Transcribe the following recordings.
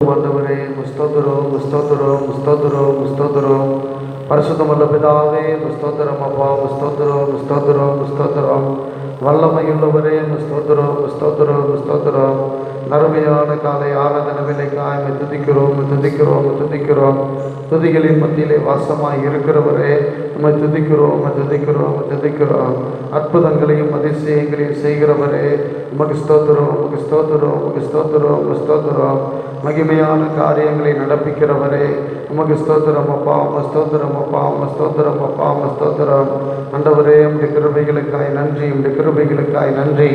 ஆண்டவரே முஸ்தோத்திரம் முஸ்தோத்திரம் முஸ்தோத்திரம் முஸ்தோத்திரம். பரிசுத்தமுள்ள பிதாவே முஸ்தோத்திரம். அப்பா முஸ்தோத்திரம் முஸ்தோத்திரம் முஸ்தோத்திரம். வல்லமையுள்ளவரே முஸ்தோத்திரம் முஸ்தோத்திரம் முஸ்தோத்திரம். நறுமையான காலை ஆராதனை வேலைக்காய் துதிக்கிறோம் துதிக்கிறோம் துதிக்கிறோம். துதிகளின் மத்தியிலே வாசமாய் இருக்கிறவரே நம்ம துதிக்கிறோம் துதிக்கிறோம் துதிக்கிறோம். அற்புதங்களையும் அதிசயங்களையும் செய்கிறவரே உமக்கு ஸ்தோத்திரம் உமக்கு ஸ்தோத்திரம் உமக்கு ஸ்தோத்திரம் உமக்கு ஸ்தோத்திரம். மகிமையான காரியங்களை நடப்பிக்கிறவரே உமக்கு ஸ்தோத்திரம் அப்பா உம ஸ்தோத்திரம் அப்பா உம ஸ்தோத்திரம் அப்பா உம ஸ்தோத்திரம். ஆண்டவரே உம்முடைய கிருபைகளுக்காய் நன்றி உம்முடைய கிருபைகளுக்காய் நன்றி.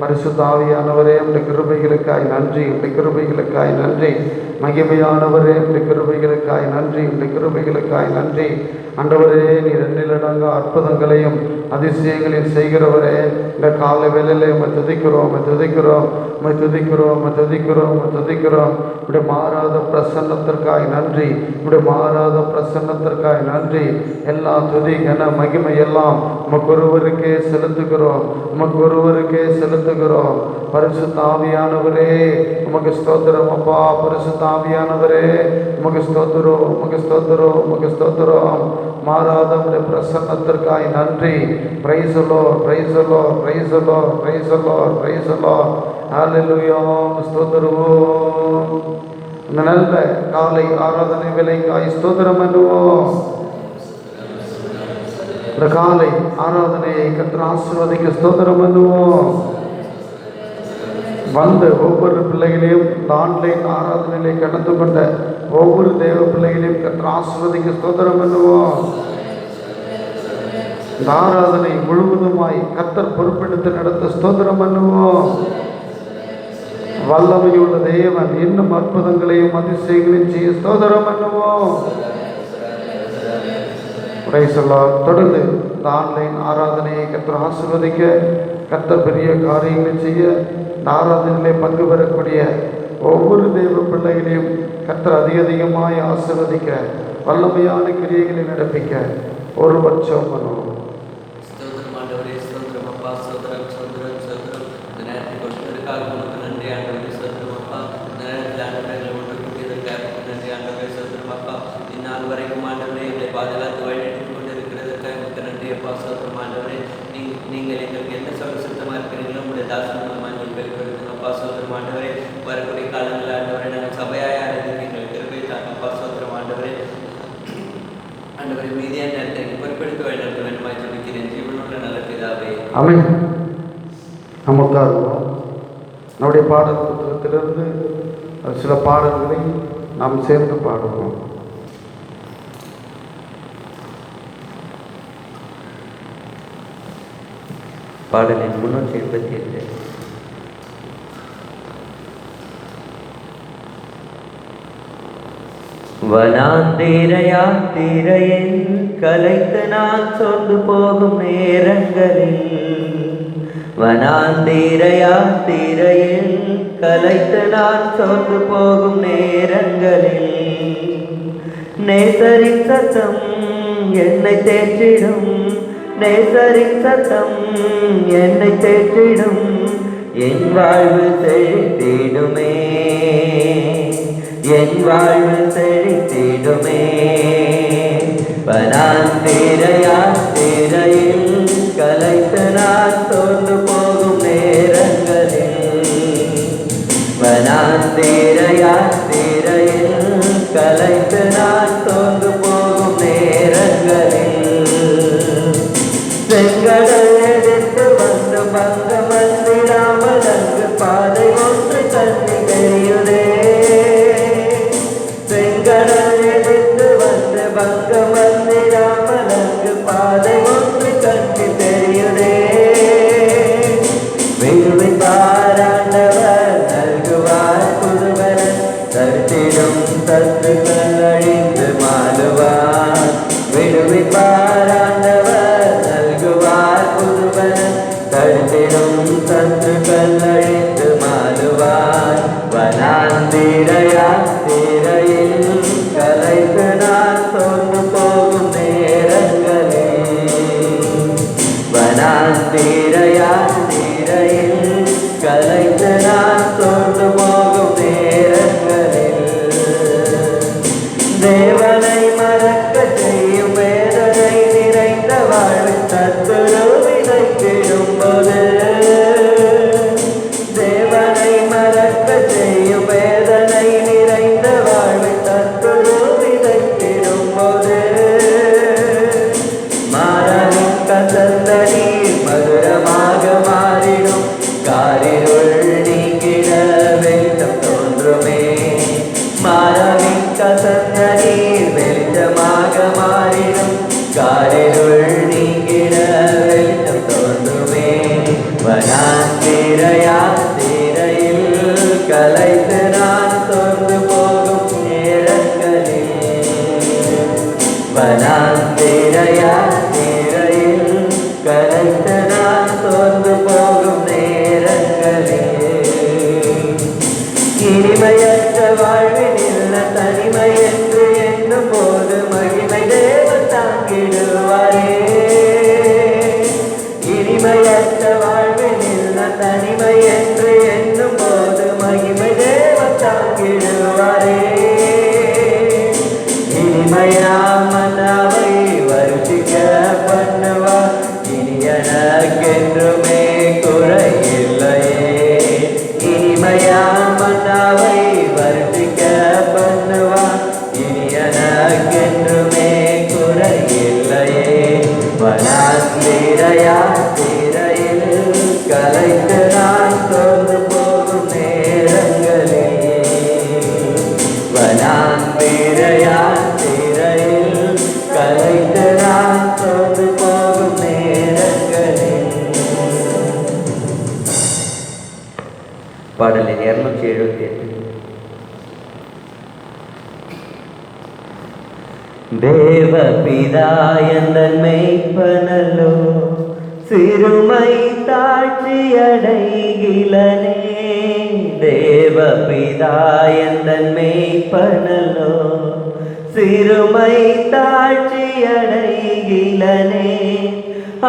பரிசுத்த ஆவியானவரே உம்முடைய கிருபைகளுக்காய் நன்றி உம்முடைய கிருபைகளுக்காய் நன்றி. மகிமையானவரே உம்முடைய கிருபைகளுக்காய் நன்றி உம்முடைய கிருபைகளுக்காய் நன்றி. ஆண்டவரே நீர் எண்ணிலடங்கா அற்புதங்களையும் அதிசயங்களையும் செய்கிறவரே இந்த கால வேளையிலே உம்மை துதிக்கிறோம் உம்மை துதிக்கிறோம் உம்மை துதிக்கிறோம் உம்மை துதிக்கிறோம் உம்மை துதிக்கிறோம். இப்படி மாறாத பிரசன்னத்திற்காய் நன்றி இப்படி மாறாத பிரசன்னத்திற்காய் நன்றி. எல்லா துதி கன மகிமை எல்லாம் உமக்கு ஒருவருக்கே செலுத்துகிறோம் உமக்கு ஒருவருக்கே செலுத்துகிறோம். பரிசுத்த ஆவியானவரே உமக்கு ஸ்தோத்திரம் அப்பா. பரிசுத்த ஆவியானவரே உமக்கு ஸ்தோத்திரம் உமக்கு ஸ்தோத்திரம் உமக்கு ஸ்தோத்திரம். மாறாத பிரசன்னத்திற்காய் நன்றி. Praise the Lord praise the Lord praise the Lord praise the Lord praise the Lord. Hallelujah ஸ்தோத்திரம். இந்த நல்ல காலை ஆராதனை வேலைக்காய் ஸ்தோத்திரம் பண்ணுவோம். இந்த காலை ஆராதனையை கர்த்தர் ஆசீர்வதிக்க ஸ்தோத்திரம் பண்ணுவோம். வந்த ஒவ்வொரு பிள்ளைகளையும் இந்த ஆன்லைன் ஆராதனையிலே கடந்து கொண்ட ஒவ்வொரு தேவ பிள்ளைகளையும் கர்த்தர் ஆசீர்வதிக்க ஸ்தோத்திரம் பண்ணுவோம். இந்த ஆராதனை முழுவதுமாய் கர்த்தர் பொறுப்பெடுத்து நடத்த ஸ்தோத்திரம் பண்ணுவோம். வல்லமையுள்ள தேவன் இன்னும் அற்புதங்களையும் அதிசயங்களையும் செய்ய ஸ்தோத்திரம் பண்ணுவோம். தொடர்ந்து இந்த ஆன்லைன் ஆராதனையை கர்த்தர் ஆசீர்வதிக்க கர்த்தர் பெரிய காரியங்களை செய்ய இந்த ஆராதனையிலே பங்கு பெறக்கூடிய ஒவ்வொரு தேவ பிள்ளைகளையும் கர்த்தர் அதிகமாய் ஆசீர்வதிக்க வல்லமையான கிரியைகளை நடப்பிக்க ஒரு பட்சம் பண்ணுவோம். பாதுகாத்து வழிநடத்தி கொண்டிருக்கிறதுக்காக மிக்க நன்றி அப்பா. ஸ்தோத்திரம் ஆண்டவரே. நீங்கள் எங்களுக்கு எந்த சுத்தமாக இருக்கிறீங்களோ உங்களுடைய தாசனமாக எங்களுக்கு வெளிப்படுத்துங்க அப்பா. ஸ்தோத்திரம் ஆண்டவரே. வரக்கூடிய காலங்களில் ஆண்டவரே நாங்கள் சபையாக யாருக்கு எங்களுக்கு கிருபை தாங்க அப்பா. ஸ்தோத்திரம் ஆண்டவரே. ஆண்டவரே மீதியான நேரத்தை எங்களுக்கு பொறுப்பெடுத்து வழிநடத்த வேண்டுமா சொல்லிக்கிறேன் ஜீவனுள்ள நல்ல பிதாவே ஆமென். நமக்காக நம்முடைய பாடல் புத்தகத்திலிருந்து சில பாடல்களை நாம் சேர்ந்து பாடுவோம். பாடலின் 388. வனாந்திர யாத்திரையில் கலைத்து நான் சொந்து போகும் நேரங்களில் வனாந்திர யாத்திரையில் கலைத்து நான் சொந்து போகும் நேரங்களில் நேசரின் சத்தம் என்னை தேற்றிடும் நேசரின் சத்தம் என்னை தேற்றிடும் என் வாழ்வு செழித்திடுமே என் வாழ்வு செழித்திடுமே. வனாந்திர யாத்திரையில் கலைத்து நான் சோர்ந்து போகும் நேரங்களில் வனாந்திர யாத்திரையில் கலைத்து நான் சோர்ந்து போகும் நேரங்களில் செங்கடல் எடுத்து வந்து பங்கம் வந்திடாமல் அங்கு பாதை ஒன்று தண்ணி தெரியுதே. செங்கடல் எடுத்து வந்து பங்கம் வந்திடாமல் அங்கு பாதை ஒன்று தண்ணி தெரியுதே. விடுவிப்பார் ஆண்டவர் நல்குவார் புதுவரன் தரித்திடும் சத்துக்கள் அழிந்து மாறுவார். விடுவிப்பார் ஆண்டவர் நல்குவார் புதுவரன் தரித்திடும் சத்துக்கள் அழிந்து மாறுவார். வனாந்திர யாத்திரையில் கலைத்து நான் சோர்ந்து போகும் நேரங்களில் வனாந்திர யாத்திரையில் கலைத்து நான் சோர்ந்து போகும் நேரங்களில் தேவனை மறக்க செய்யும் வேதனை நிறைந்த வாழ்வில் சத்துரு விதைத்திடும் போது, தேவனை மறக்க செய்யும் வேதனை நிறைந்த வாழ்வில் சத்துரு விதைத்திடும் போது, மாறனின் கசந்த நீர் மதுரமாக மாறிடும், காரிருள் நீங்கிட வெளிச்சம் தோன்றுமே. மாறனின் கசந்த நீர் வெளிச்சமாக மாறிடும், காரிருள் நீங்கிட வெளிச்சம் தோன்றுமே. வனாந்திரையில் கலைத்து நான் தோன்று போகும் நேரங்களில், வனாந்திரையில் கலைத்து நான் தோன்று போகும் நேரங்களில், இனிமையற்ற வாழ்வினில் தனிமை என்று எண்ணும் போது மகிமை தேவன் தாங்கிடுவாரே. இனிமையற்ற வாழ்வினில் தனிமை என்று எண்ணும் போது மகிமை தேவன் தாங்கிடுவாரே. இனிமையாம் மன்னாவை வருஷிக்க பண்ணுவார், இனி எனக்கென்றுமே குறையில்லையே. இனிமையாம் மன்னாவை வருஷிக்க பண்ணுவார், இனி எனக்கென்றுமே குறையில்லையே. வனாந்திரையில் கலைத்து நான் தோன்று போகும் நேரங்களே, வனாந்திரையில் கலைத்து நான் தோன்று போகும் நேரங்களே. பாடல் 278. தேவபிதா எந்தன் மெய்ப்பனல்லோ, சிறுமை தாழ்ச்சி அடைகிலனே. தேவபிதா எந்தன் மெய்ப்பனல்லோ, சிறுமை தாழ்ச்சி அடைகிலனே.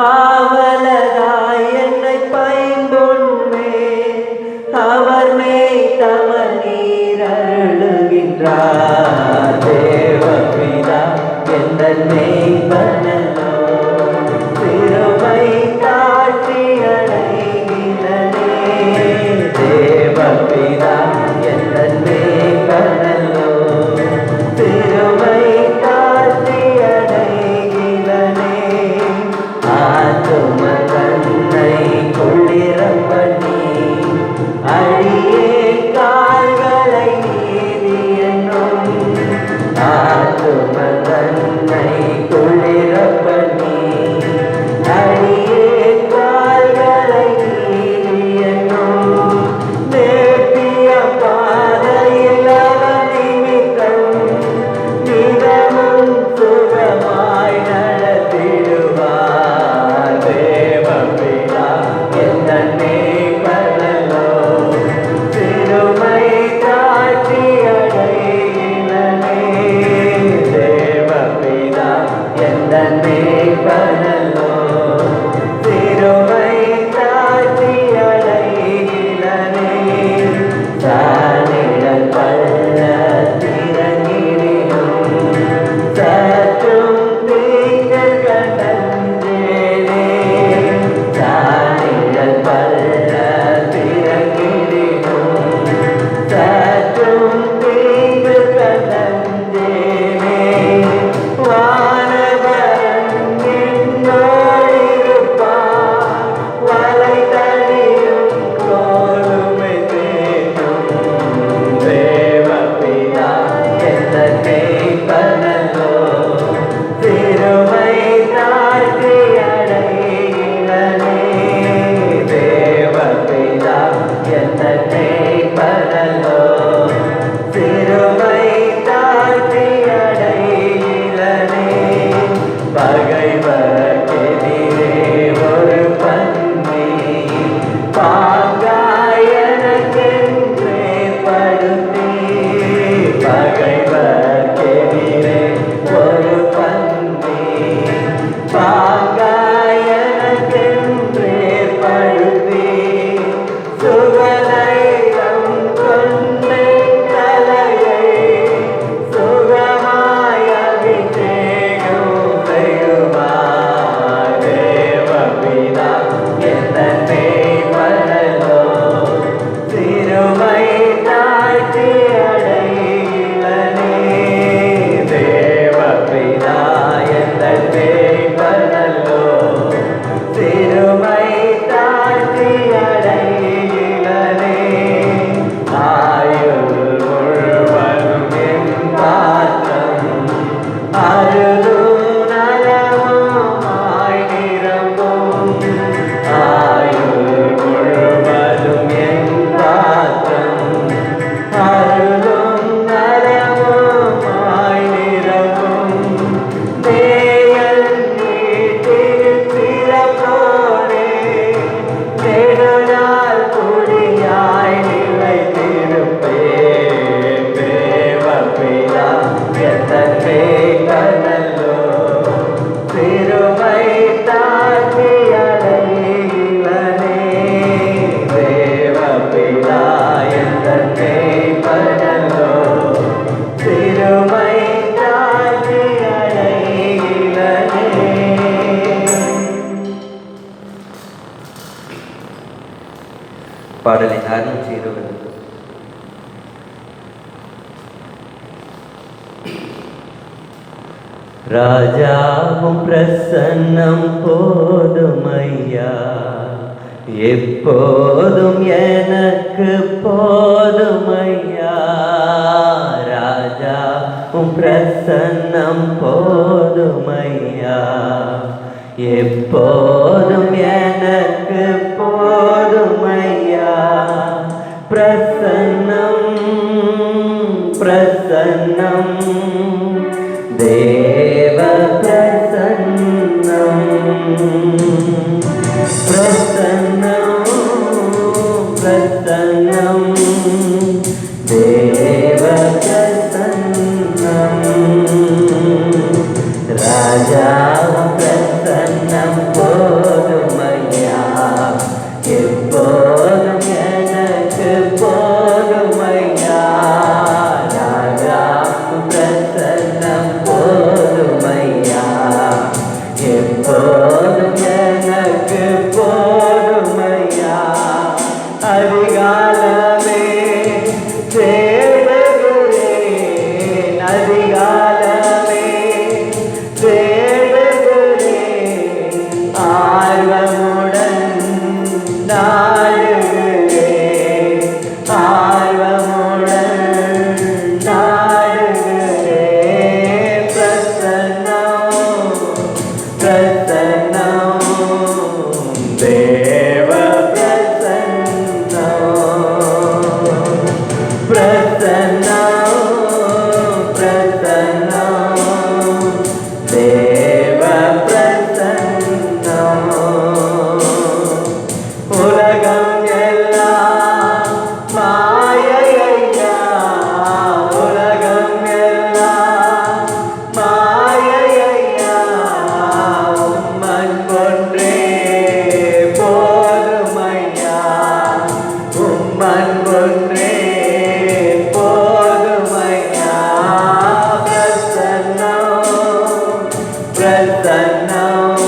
ஆவலதாய் என்னை பைம்பொன்மே, அவர் மேய் தமர் நீர் அருளுகின்றார். தேவபிதா எந்தன் மெய்ப்பனல்லோ, சிறுமை தாழ்ச்சி அடைகிலனே. தேவபிதா எந்தன் மெய்ப்பனல்லோ, சிறுமை தாழ்ச்சி அடைகிலனே. ஆத்தும அருளும் நலமுமாய் நிரம்பும் ஆயுள் முழுவதும் என் பாத்திரம். அருளும் நலமுமாய் நிரம்பும் மேயல் வீட்டில் பிறப்போரே நெடுநாள் குடியாய் நிலைத்திருப்பேன். தேவபிதா எத்தன் மேய்ப்பனல்லோ சிறுமை தாங்கி அடைவனே. தேவபிதா எத்தன் மேய்ப்பனல்லோ சிறுமை தாங்கி அடைவனே. பாடலின் 620. ராஜாவும் பிரசன்னம் போதுமையா, எப்போதும் எனக்கு போதுமையா. ராஜாவும் பிரசன்னம் போதுமையா, எப்போதும் எனக்கு போதுமையா. பிரசன்னம் பிரசன்னம் தேவ பிரசன்னம். பிரசன்னம் பிரசன்னம் தேவ பிரசன்னம். ராஜா பிரசன்னம் போதுமையா, எப்போதும் எனக்கு போதுமையா. ராஜா பிரசன்னம் போதுமையா, எப்போதும் எனக்கு போதுமையா. அதிகாலமே தேடுகிறேன், அதிகாலமே தேடுகிறேன், ஆர்வமுடன் நாடுகிறேன், ஆர்வமுடன் நாடுகிறேன். பிரசன்னம் பிரசன்னம் தேவ பிரசன்னம். பிரசன்னம் பிரசன்னம் தேவ பிரசன்னம். உலகம் எல்லாம் மாயையா, உலகம் எல்லாம் மாயையா. உம்மன் ஒன்றே போதுமையா, உம்மன் ஒன்றே போதுமையா. பிரசன்னம் பிரசன்னம்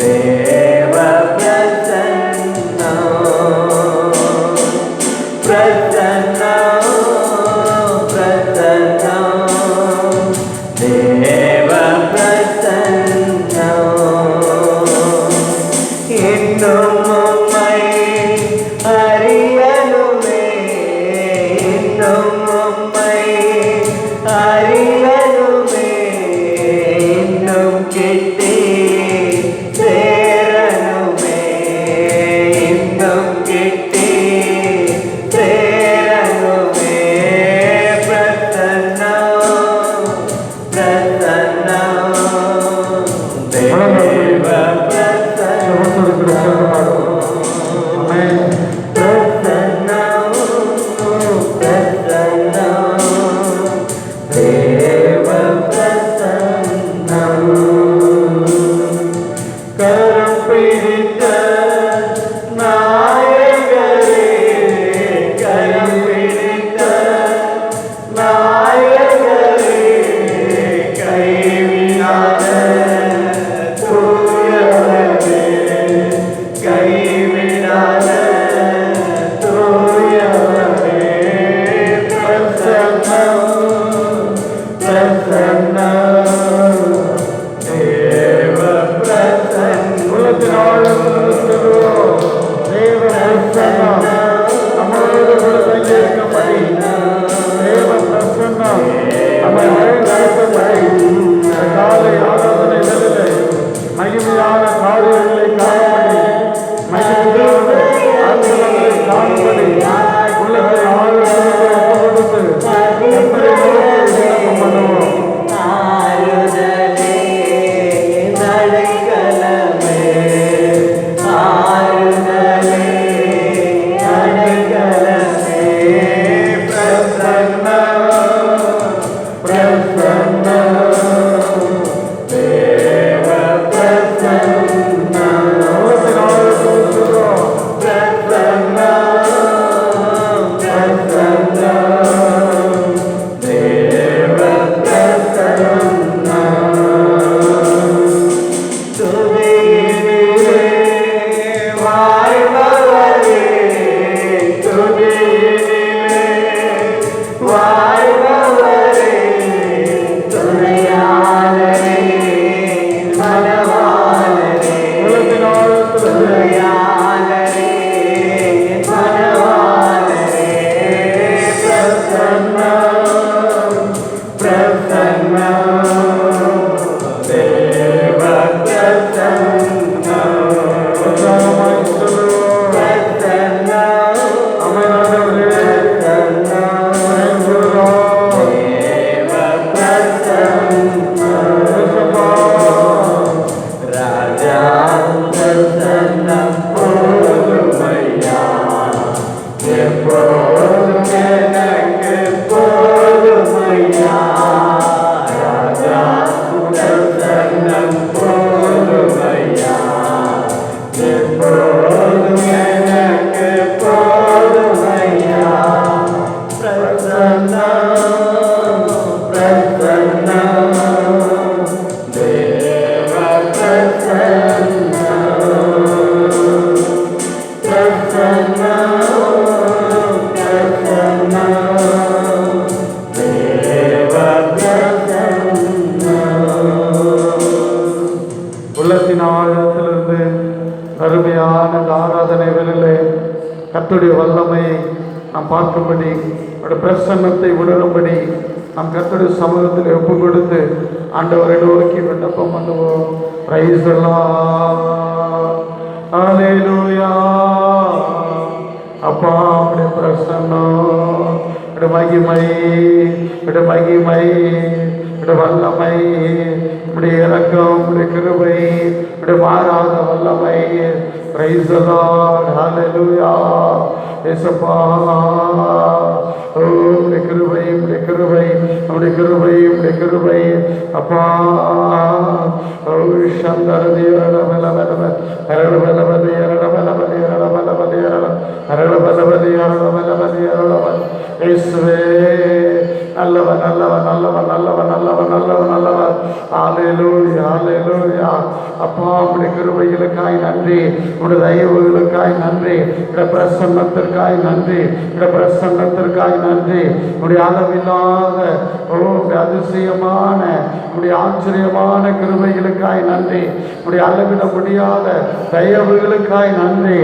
தேவ பிரசன்னம். பிரசன்னம் பிரசன்னம் தேவ பிரசன்னம். இன்னும் உம்மை அறியணுமே, இன்னும் உம்மை அறியணுமே, இன்னும் கிட்டே சேரணுமே, இன்னும் கிட்டே சேரணுமே. பிரசன்னம் பிரசன்னம் தேவ பிரசன்னம். பிரசன்னம் பிரசன்னம் தேவ பிரசன்னம். கரம் பிடித்த நாயகரே, கரம் பிடித்த நாயகரே, கைவிடாத தூயவரே, கைவிடாத தூயவரே. பிரசன்னம் பிரசன்னம் தேவ பிரசன்னம். உள்ளத்தினாலும் தேவ பிரசன்னம் நம்மளோடு கூட தங்கியிருக்கும்படி தேவ பிரசன்னம் நம்மை வழி நடத்தும்படி உள்ளத்தின் ஆழத்திலிருந்து அருமையான இந்த ஆராதனை வேளையிலே கர்த்தருடைய வல்லமையை நாம் பார்க்கும்படி அவருடைய பிரசன்னத்தை உணரும்படி நாம் கர்த்தருடைய சமூகத்தில் ஒப்பு கொடுத்து ஆண்டவரை நோக்கி விண்ணப்பம் பண்ணுவோம். Praise the Lord. ஹல்லேலூயா. அப்பா உடைய பிரசன்னம், உடைய மகிமை, உடைய மகிமை, உடைய வல்லமை, உடைய இரக்கம், உடைய கிருபை, உடைய மாறாத வல்லமை. Price the Lord. ஹல்லேலூயா. இயேசுப்பா, உடைய கிருபை, உடைய கிருபை, உடைய கிருபை, உடைய கிருபை. அப்பா சந்தரதி அரளபலபல அரளபலபல அரளபலபல அரளபலபல அரளபலபல அரளபலபல அரளபல. இயேசுவே நல்லவன், நல்லவன், நல்லவன், நல்லவன், நல்லவன், நல்லவன், நல்லவன். ஹல்லேலூயா, ஹல்லேலூயா. அப்பா உடைய கிருபைகளுக்காய் நன்றி, உடைய தயவுகளுக்காய் நன்றி, உடைய பிரசன்னத்திற்காய் நன்றி, உடைய பிரசன்னத்திற்காய் நன்றி. உடைய அளவில்லாத உடைய அதிசயமான உடைய ஆச்சரியமான கிருபைகளுக்காய் நன்றி, உடைய அளவிட முடியாத தயவுகளுக்காய் நன்றி.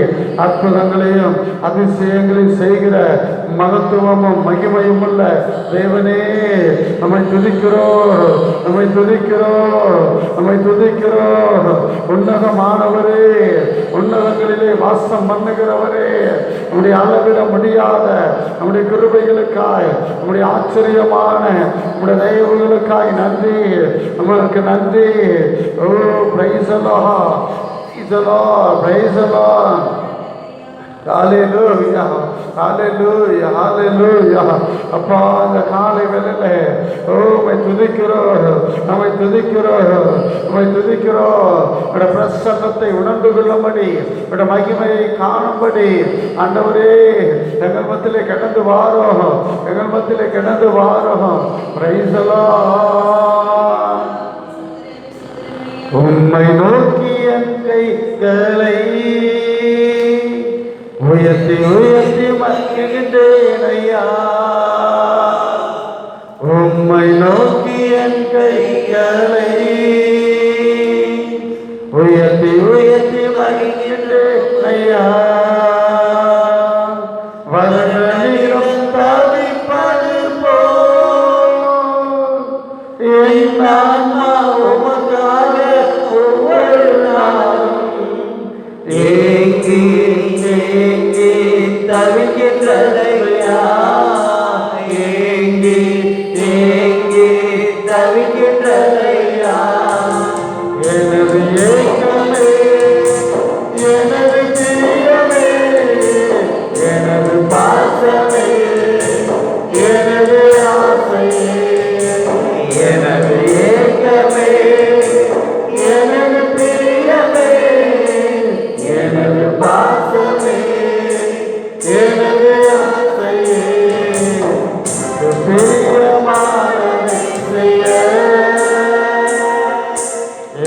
அற்புதங்களையும் அதிசயங்களையும் செய்கிற மகத்துவமும் மகிமையும் உள்ள தேவனே, நம்மை துதிக்கிறோம், நம்மை துதிக்கிறோம், நம்மை துதிக்கிறோம். உன்னதமானவரே, உன்னதங்களிலே வாசம் பண்ணுகிறவரே, நம்முடைய அளவிட முடியாத நம்முடைய கிருபைகளுக்காய், நம்முடைய ஆச்சரியமான நம்முடைய தயவுகளுக்காய் நன்றி, நம்மளுக்கு நன்றி. Oh praise the Lord, praise the Lord, praise the Lord. Hallelujah, hallelujah, hallelujah. அப்பா இந்த காலை வேளையிலே உம்மை துதிக்கிறோம், நம்மை துதிக்கிறோம், நம்மை துதிக்கிறோம். உடைய பிரசன்னத்தை உணர்ந்து கொள்ளும்படி, உடைய மகிமையை காணும்படி ஆண்டவரே எங்கள் மத்தியிலே கடந்து வாரோம், எங்கள் மத்தியிலே கடந்து வாரோம். Price the Lord. உம்மை நோக்கி என் கைகளை உயர்த்தி உயர்த்தி மகிழ்கின்றேன் ஐயா. உம்மை நோக்கி என் கைகளை உயர்த்தி உயர்த்தி மகிழ்கின்றேன் ஐயா. வளர்ந்தீரும் தவிப்பது போல் என் ஆன்மா உமக்காக ஒவ்வொரு நாளும் ஏங்கி ஏங்கி தவிக்கின்றதையா, ஏங்கி ஏங்கி தவிக்கின்றதையா. எனது ஏக்கமே, எனது பிரியமே, எனது பாசமே, எனது ஆசையே, எனது ஏக்கமே, எனது பிரியமே, எனது பாசமே, எனது ஆசையே. பிரியமானதை செய்ய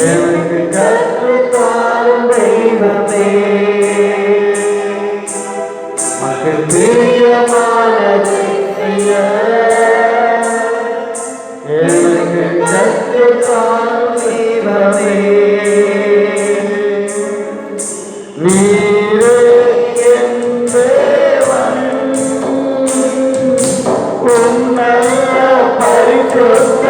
எனக்கு கற்றுத்தாரும் தெய்வமே. மக்கள் பிரியமானதை செய்ய எனக்கு கற்றுத்தாரும் தெய்வமே. நீரே என் தேவன், உன்னத பரிசுத்த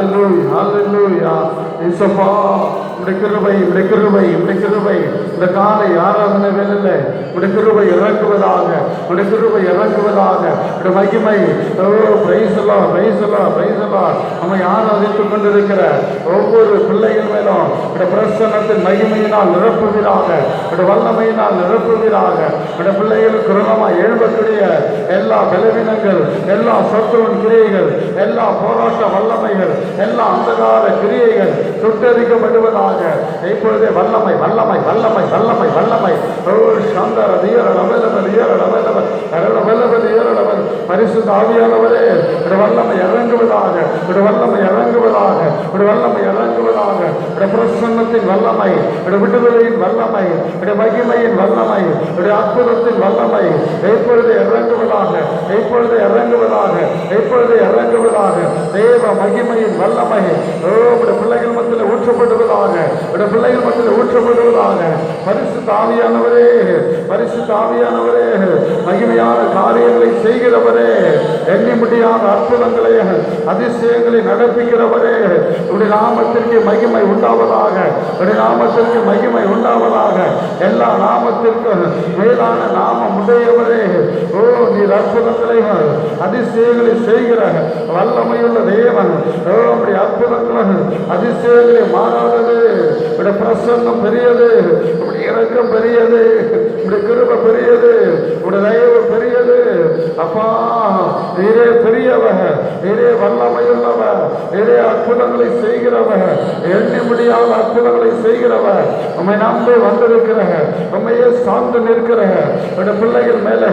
ஹalleluya ஹalleluya இயேசுப்பா உம்முடைய கிருபை உம்முடைய கிருபை உம்முடைய கிருபை இந்த காலை ஆராதனை வேளையில உம்முடைய கிருபை இறங்குவதாக உம்முடைய கிருபை இறங்குவதாக உம்முடைய மகிமை ஓ பிரைஸ் எல்லாம் பிரைஸ் எல்லாம் பிரைஸ் எல்லாம் நம்மை ஆராதித்துக் கொண்டிருக்கிற ஒவ்வொரு பிள்ளைகள் மேலும் உம்முடைய பிரசன்னத்தின் மகிமையினால் நிரப்புவீராக உம்முடைய வல்லமையினால் நிரப்புவீராக உம்முடைய பிள்ளைகளுக்கு குணமாய் எழும்பக்கூடிய எல்லா பலவீனங்கள் எல்லா சத்துருவின் கிரியைகள் எல்லா போராட்ட வல்லமைகள் எல்லா அந்தகார கிரியைகள் சுட்டரிக்கப்படுவதாக இப்பொழுதே வல்லமை வல்லமை வல்லமை வல்லமை வல்லமை சந்தர பரிசுத்த ஆவியானவரே வல்லமை இறங்குவதாக வல்லமை இறங்குவதாக வல்லமை இறங்குவதாக பிரசன்னத்தின் வல்லமை விடுதலையின் வல்லமை மகிமையின் வல்லமை அற்புதத்தின் வல்லமை இப்பொழுது இறங்குவதாக இப்பொழுது இறங்குவதாக இப்பொழுது இறங்குவதாக தேவ மகிமையின் வல்லமை பிள்ளைகள் மத்தியில் ஊற்றப்படுவதாக பிள்ளைகள் மத்தியில் ஊற்றப்படுவதாக பரிசுத்த ஆவியானவரே பரிசுத்த ஆவியானவரே மகிமையான காரியங்களை செய்கிறவரே எண்ணி முடியாத அற்புதங்களை அதிசயங்களை நடப்பிக்கிறவரே உடைய நாமத்திற்கு மகிமை உண்டாவதாக உடைய நாமத்திற்கு மகிமை உண்டாவதாக எல்லா நாமத்திற்கு மேலான நாமம் உடையவரே ஓ நீர் அற்புதங்களை அதிசயங்களை செய்கிற வல்லமையுள்ள தேவன் உடைய அற்புதங்களும் அதிசயங்களை மாறாதது உடைய பிரசன்னம் பெரியது உடைய இரக்கம் பெரியது உடைய கிருபை பெரியது உடைய தயவு பெரியது அப்பா நீரே பெரியவர் நீரே வல்லமையுள்ளவர் நீரே அற்புதங்களை செய்கிறவர் எண்ணி முடியாத அற்புதங்களை செய்கிறவர் உம்மை நம்பி வந்திருக்கிற உண்மையே சார்ந்து நிற்கிற பிள்ளைகள் மேல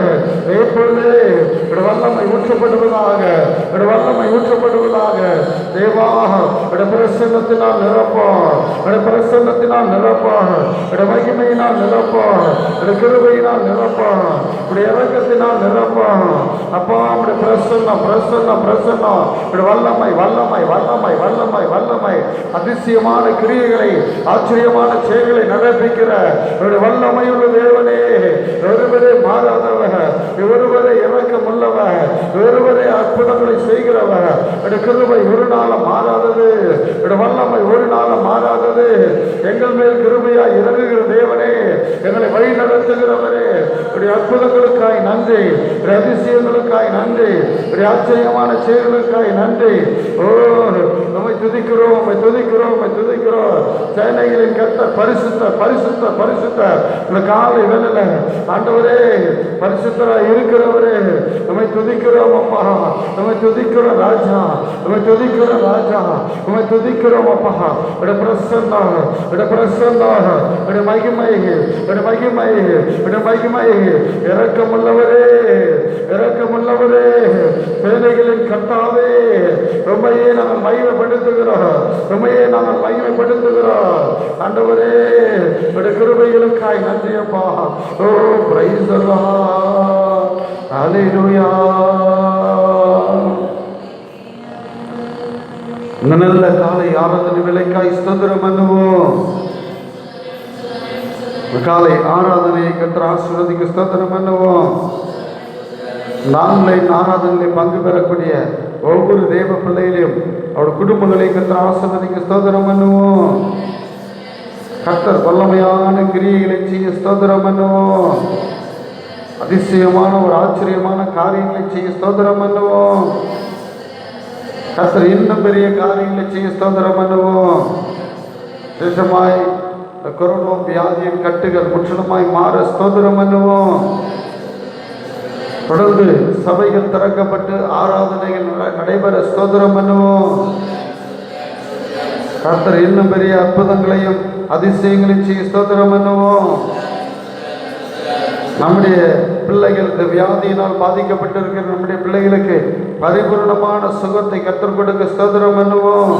இப்பொழுது வல்லமை ஊற்றப்படுவதாக வல்லமை ஊற்றப்படுவதாக தேவா பிரசன்னத்தினால் நிரப்போம் பிரசன்னத்தினால் நிரப்போம் மகிமையினால் நிரப்போம் கிருபையினால் நிரப்போம் இறக்கத்தினால் நிரப்போம் அப்பா பிரசன்னம் பிரசன்னம் பிரசன்னம் வல்லமை வல்லமை வல்லமை வல்லமை வல்லமை அதிசயமான கிரியைகளை ஆச்சரியமான செயல்களை நடப்பிக்கிற வல்லமையுள்ள தேவனே ஒருவரே மாறாதவர் ஒருவரே இரக்கமுள்ளவர் ஒருவரே அற்புதங்களை செய்கிறவர் கிருபை ஒரு நாளும் மாறாதது வல்லமை ஒரு நாளும் மாறாதது எங்கள் மேல் கிருபையாய் இறங்குகிற தேவனே எங்களை வழி நடத்துகிறவரே அற்புதங்களுக்காய் நன்றி அதிசயங்களுக்காய் நன்றி ஆச்சரியமான செயல்களுக்காய் நன்றி ஓ நம்மை துதிக்கிறோம் நம்மை துதிக்கிறோம் நம்மை துதிக்கிறோம் சேனைகளின் கர்த்தர் பரிசுத்த பரிசுத்த பரிசுத்த இந்த காலை வேளையில ஆண்டவரே பரிசுத்தராய் இருக்கிறவரே நம்மை துதிக்கிறோம் அப்பா நம்மை துதிக்கிறோம் ராஜா நம்மை துதிக்கிறோம் ராஜா நம்மை துதிக்கிறோம் அப்பா பிரசன்னம் பிரசன்னம் மகிமை மகிமை மகிமை இரக்கமுள்ளவரே இரக்கமுள்ளவரே சேனைகளின் கர்த்தாவே உம்மையே நாங்கள் மகிமைப்படுத்துகிறோம் உம்மையே நாங்கள் மகிமைப்படுத்துகிறோம் ஆண்டவரே கிருபைகளுக்காய் நன்றி அப்பா ஓ பிரைஸ் அல்லாஹ் ஹல்லேலூயா இந்த நல்ல காலை ஆராதனை வேளைக்காய் ஸ்தோத்திரம் பண்ணுவோம் காலை ஆராதனையை கர்த்தர் ஆசீர்வதிக்க ஸ்தோத்திரம் பண்ணுவோம் ஆன்லைன் ஆராதனையில் பங்கு பெறக்கூடிய ஒவ்வொரு தேவ பிள்ளைகளையும் அவருடைய குடும்பங்களை கர்த்தர் ஆசீர்வதிக்க ஸ்தோத்திரம் பண்ணுவோம் கர்த்தர் வல்லமையான கிரியைகளை செய்ய ஸ்தோத்திரம் பண்ணுவோம் அதிசயமான ஒரு ஆச்சரியமான காரியங்களை செய்ய ஸ்தோத்திரம் பண்ணுவோம் கர்த்தர் இன்னும் பெரிய காரியங்களை செய்ய ஸ்தோத்திரம் பண்ணுவோம் விசேஷமாய் கொரோனா வியாதியின் கட்டுகள் முற்றிலுமாய் மாற ஸ்தோத்திரம் பண்ணுவோம் தொடர்ந்து சபைகள் திறக்கப்பட்டு ஆராதனைகள் நடைபெற ஸ்தோத்திரம் பண்ணுவோம் கர்த்தர் இன்னும் பெரிய அற்புதங்களையும் அதிசயங்களையும் செய்ய ஸ்தோத்திரம் பண்ணுவோம் நம்முடைய பிள்ளைகள் இந்த வியாதியினால் பாதிக்கப்பட்டிருக்கிற நம்முடைய பிள்ளைகளுக்கு பரிபூர்ணமான சுகத்தை கற்றுக் கொடுக்க ஸ்தோத்திரம் பண்ணுவோம்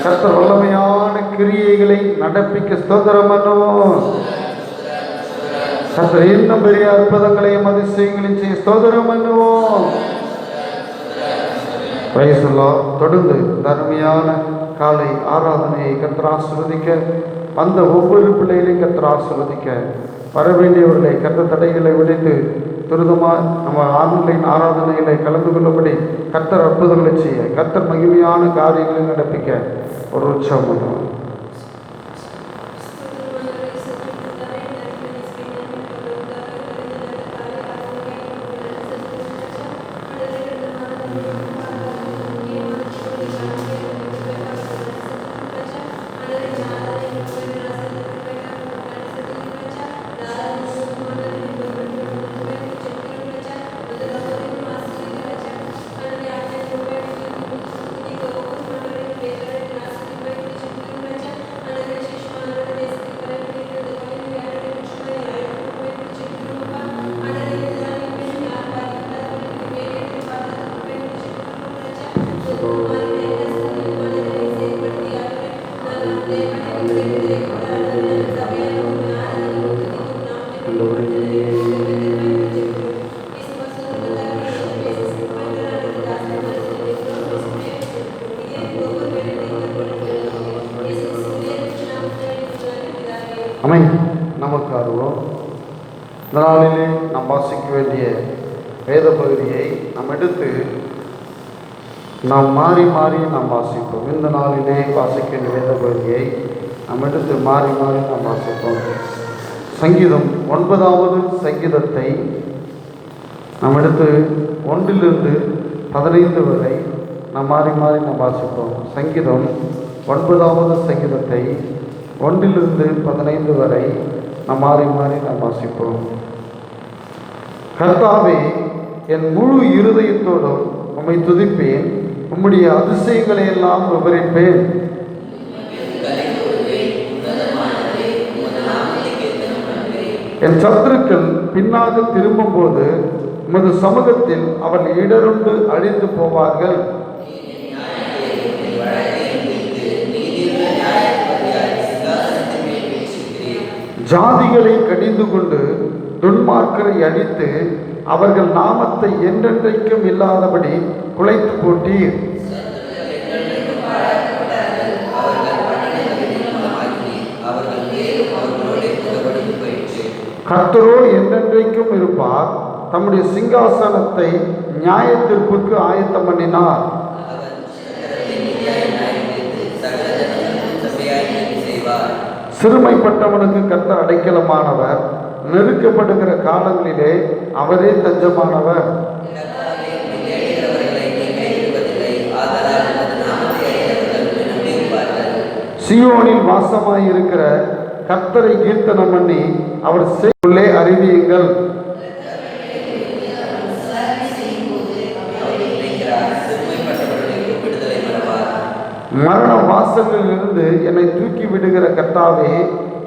கர்த்தர் வல்லமையான கிரியைகளை நடப்பிக்க ஸ்தோத்திரம் பண்ணுவோம் கர்த்தர் இன்னும் பெரிய அற்புதங்களையும் அதிசயங்களையும் செய்ய ஸ்தோத்திரம் பண்ணுவோம் தொடர்ந்து தர்மையான காலை ஆராதனையை கர்த்தர் ஆசீர்வதிக்க வந்த ஒவ்வொரு பிள்ளைகளையும் கர்த்தர் ஆசீர்வதிக்க வரவேண்டியவர்களை கர்த்தர் தடைகளை உடைத்து துரிதமாக நம்ம ஆன்லைன் ஆராதனைகளை கலந்து கொள்ளும்படி கர்த்தர் அற்புதங்களை செய்ய, கர்த்தர் மகிமையான காரியங்களை நடப்பிக்க ஒரு உற்சவம் பண்ணுவோம். அமை நமக்கு ஆர்வம். இந்த நாளிலே நாம் வாசிக்க வேண்டிய வேத பகுதியை நாம் எடுத்து நாம் மாறி மாறி நாம் வாசிப்போம். இந்த நாளிலே வாசிக்க வேண்டிய வேத பகுதியை நாம் எடுத்து மாறி மாறி நாம் வாசிப்போம். சங்கீதம் 9வது சங்கீதத்தை நாம் எடுத்து 1 to 15 வரை நாம் மாறி மாறி நாம் வாசிப்போம். சங்கீதம் 9வது சங்கீதத்தை 1 to 15 வரை நாம் மாறி மாறி நாம் வாசிப்போம். கர்த்தாவே, என் முழு இருதயத்தோடும் உம்மை துதிப்பேன், உம்முடைய அதிசயங்களை எல்லாம் விவரிப்பேன். என் சத்துருக்கள் பின்னாக திரும்பும்போது உமது சமூகத்தில் அவள் இடருண்டு அழிந்து போவார்கள். ஜாதிகளை கடிந்து கொண்டு துன்மார்க்கரை அழித்து அவர்கள் நாமத்தை என்றென்றைக்கும் இல்லாதபடி குலைத்து போட்டீர். கர்த்தரோ என்றென்றைக்கும் இருப்பார், தம்முடைய சிங்காசனத்தை நியாய தீர்ப்புக்கு ஆயத்தம் பண்ணினார். சிறுமைப்பட்டவனுக்கு கர்த்தர் அடைக்கலமானவர், நெருக்கப்படுகிற காலங்களிலே அவரே தஞ்சமானவர். சியோனில் வாசமாயிருக்கிற கர்த்தரை கீர்த்தனம் பண்ணி அவர் உள்ளே அறிவியுங்கள். மரண வாசலிலிருந்து என்னை தூக்கி விடுகிற கர்த்தாவே,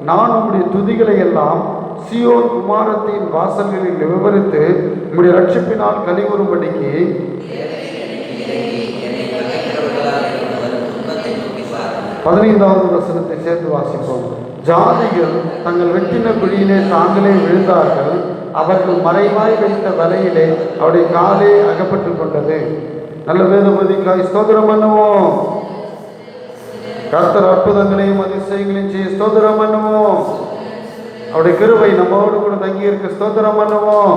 நான் உம்முடைய துதிகளை எல்லாம் சியோன் குமாரத்தின் வாசல்களில் விவரித்து உம்முடைய ரட்சிப்பினால் கலிகூறும்படிக்கு 15வது வசனத்தை சேர்த்து வாசிப்போம். ஜாதிகள் தங்கள் வெட்டின குழியிலே தாங்களே விழுந்தார்கள், அவர்கள் மறைவாய் வைத்த வலையிலே அவருடைய காலே அகப்பட்டு கொண்டது. நல்ல வேதபதிக்காய் ஸ்தோத்திரம் பண்ணுவோம். கர்த்தர் அற்புதங்களையும் அதிசயங்களையும் செய்ய ஸ்தோத்திரம் பண்ணுவோம். அவருடைய கிருபை நம்மோடு கூட தங்கி இருக்க ஸ்தோத்திரம் பண்ணுவோம்.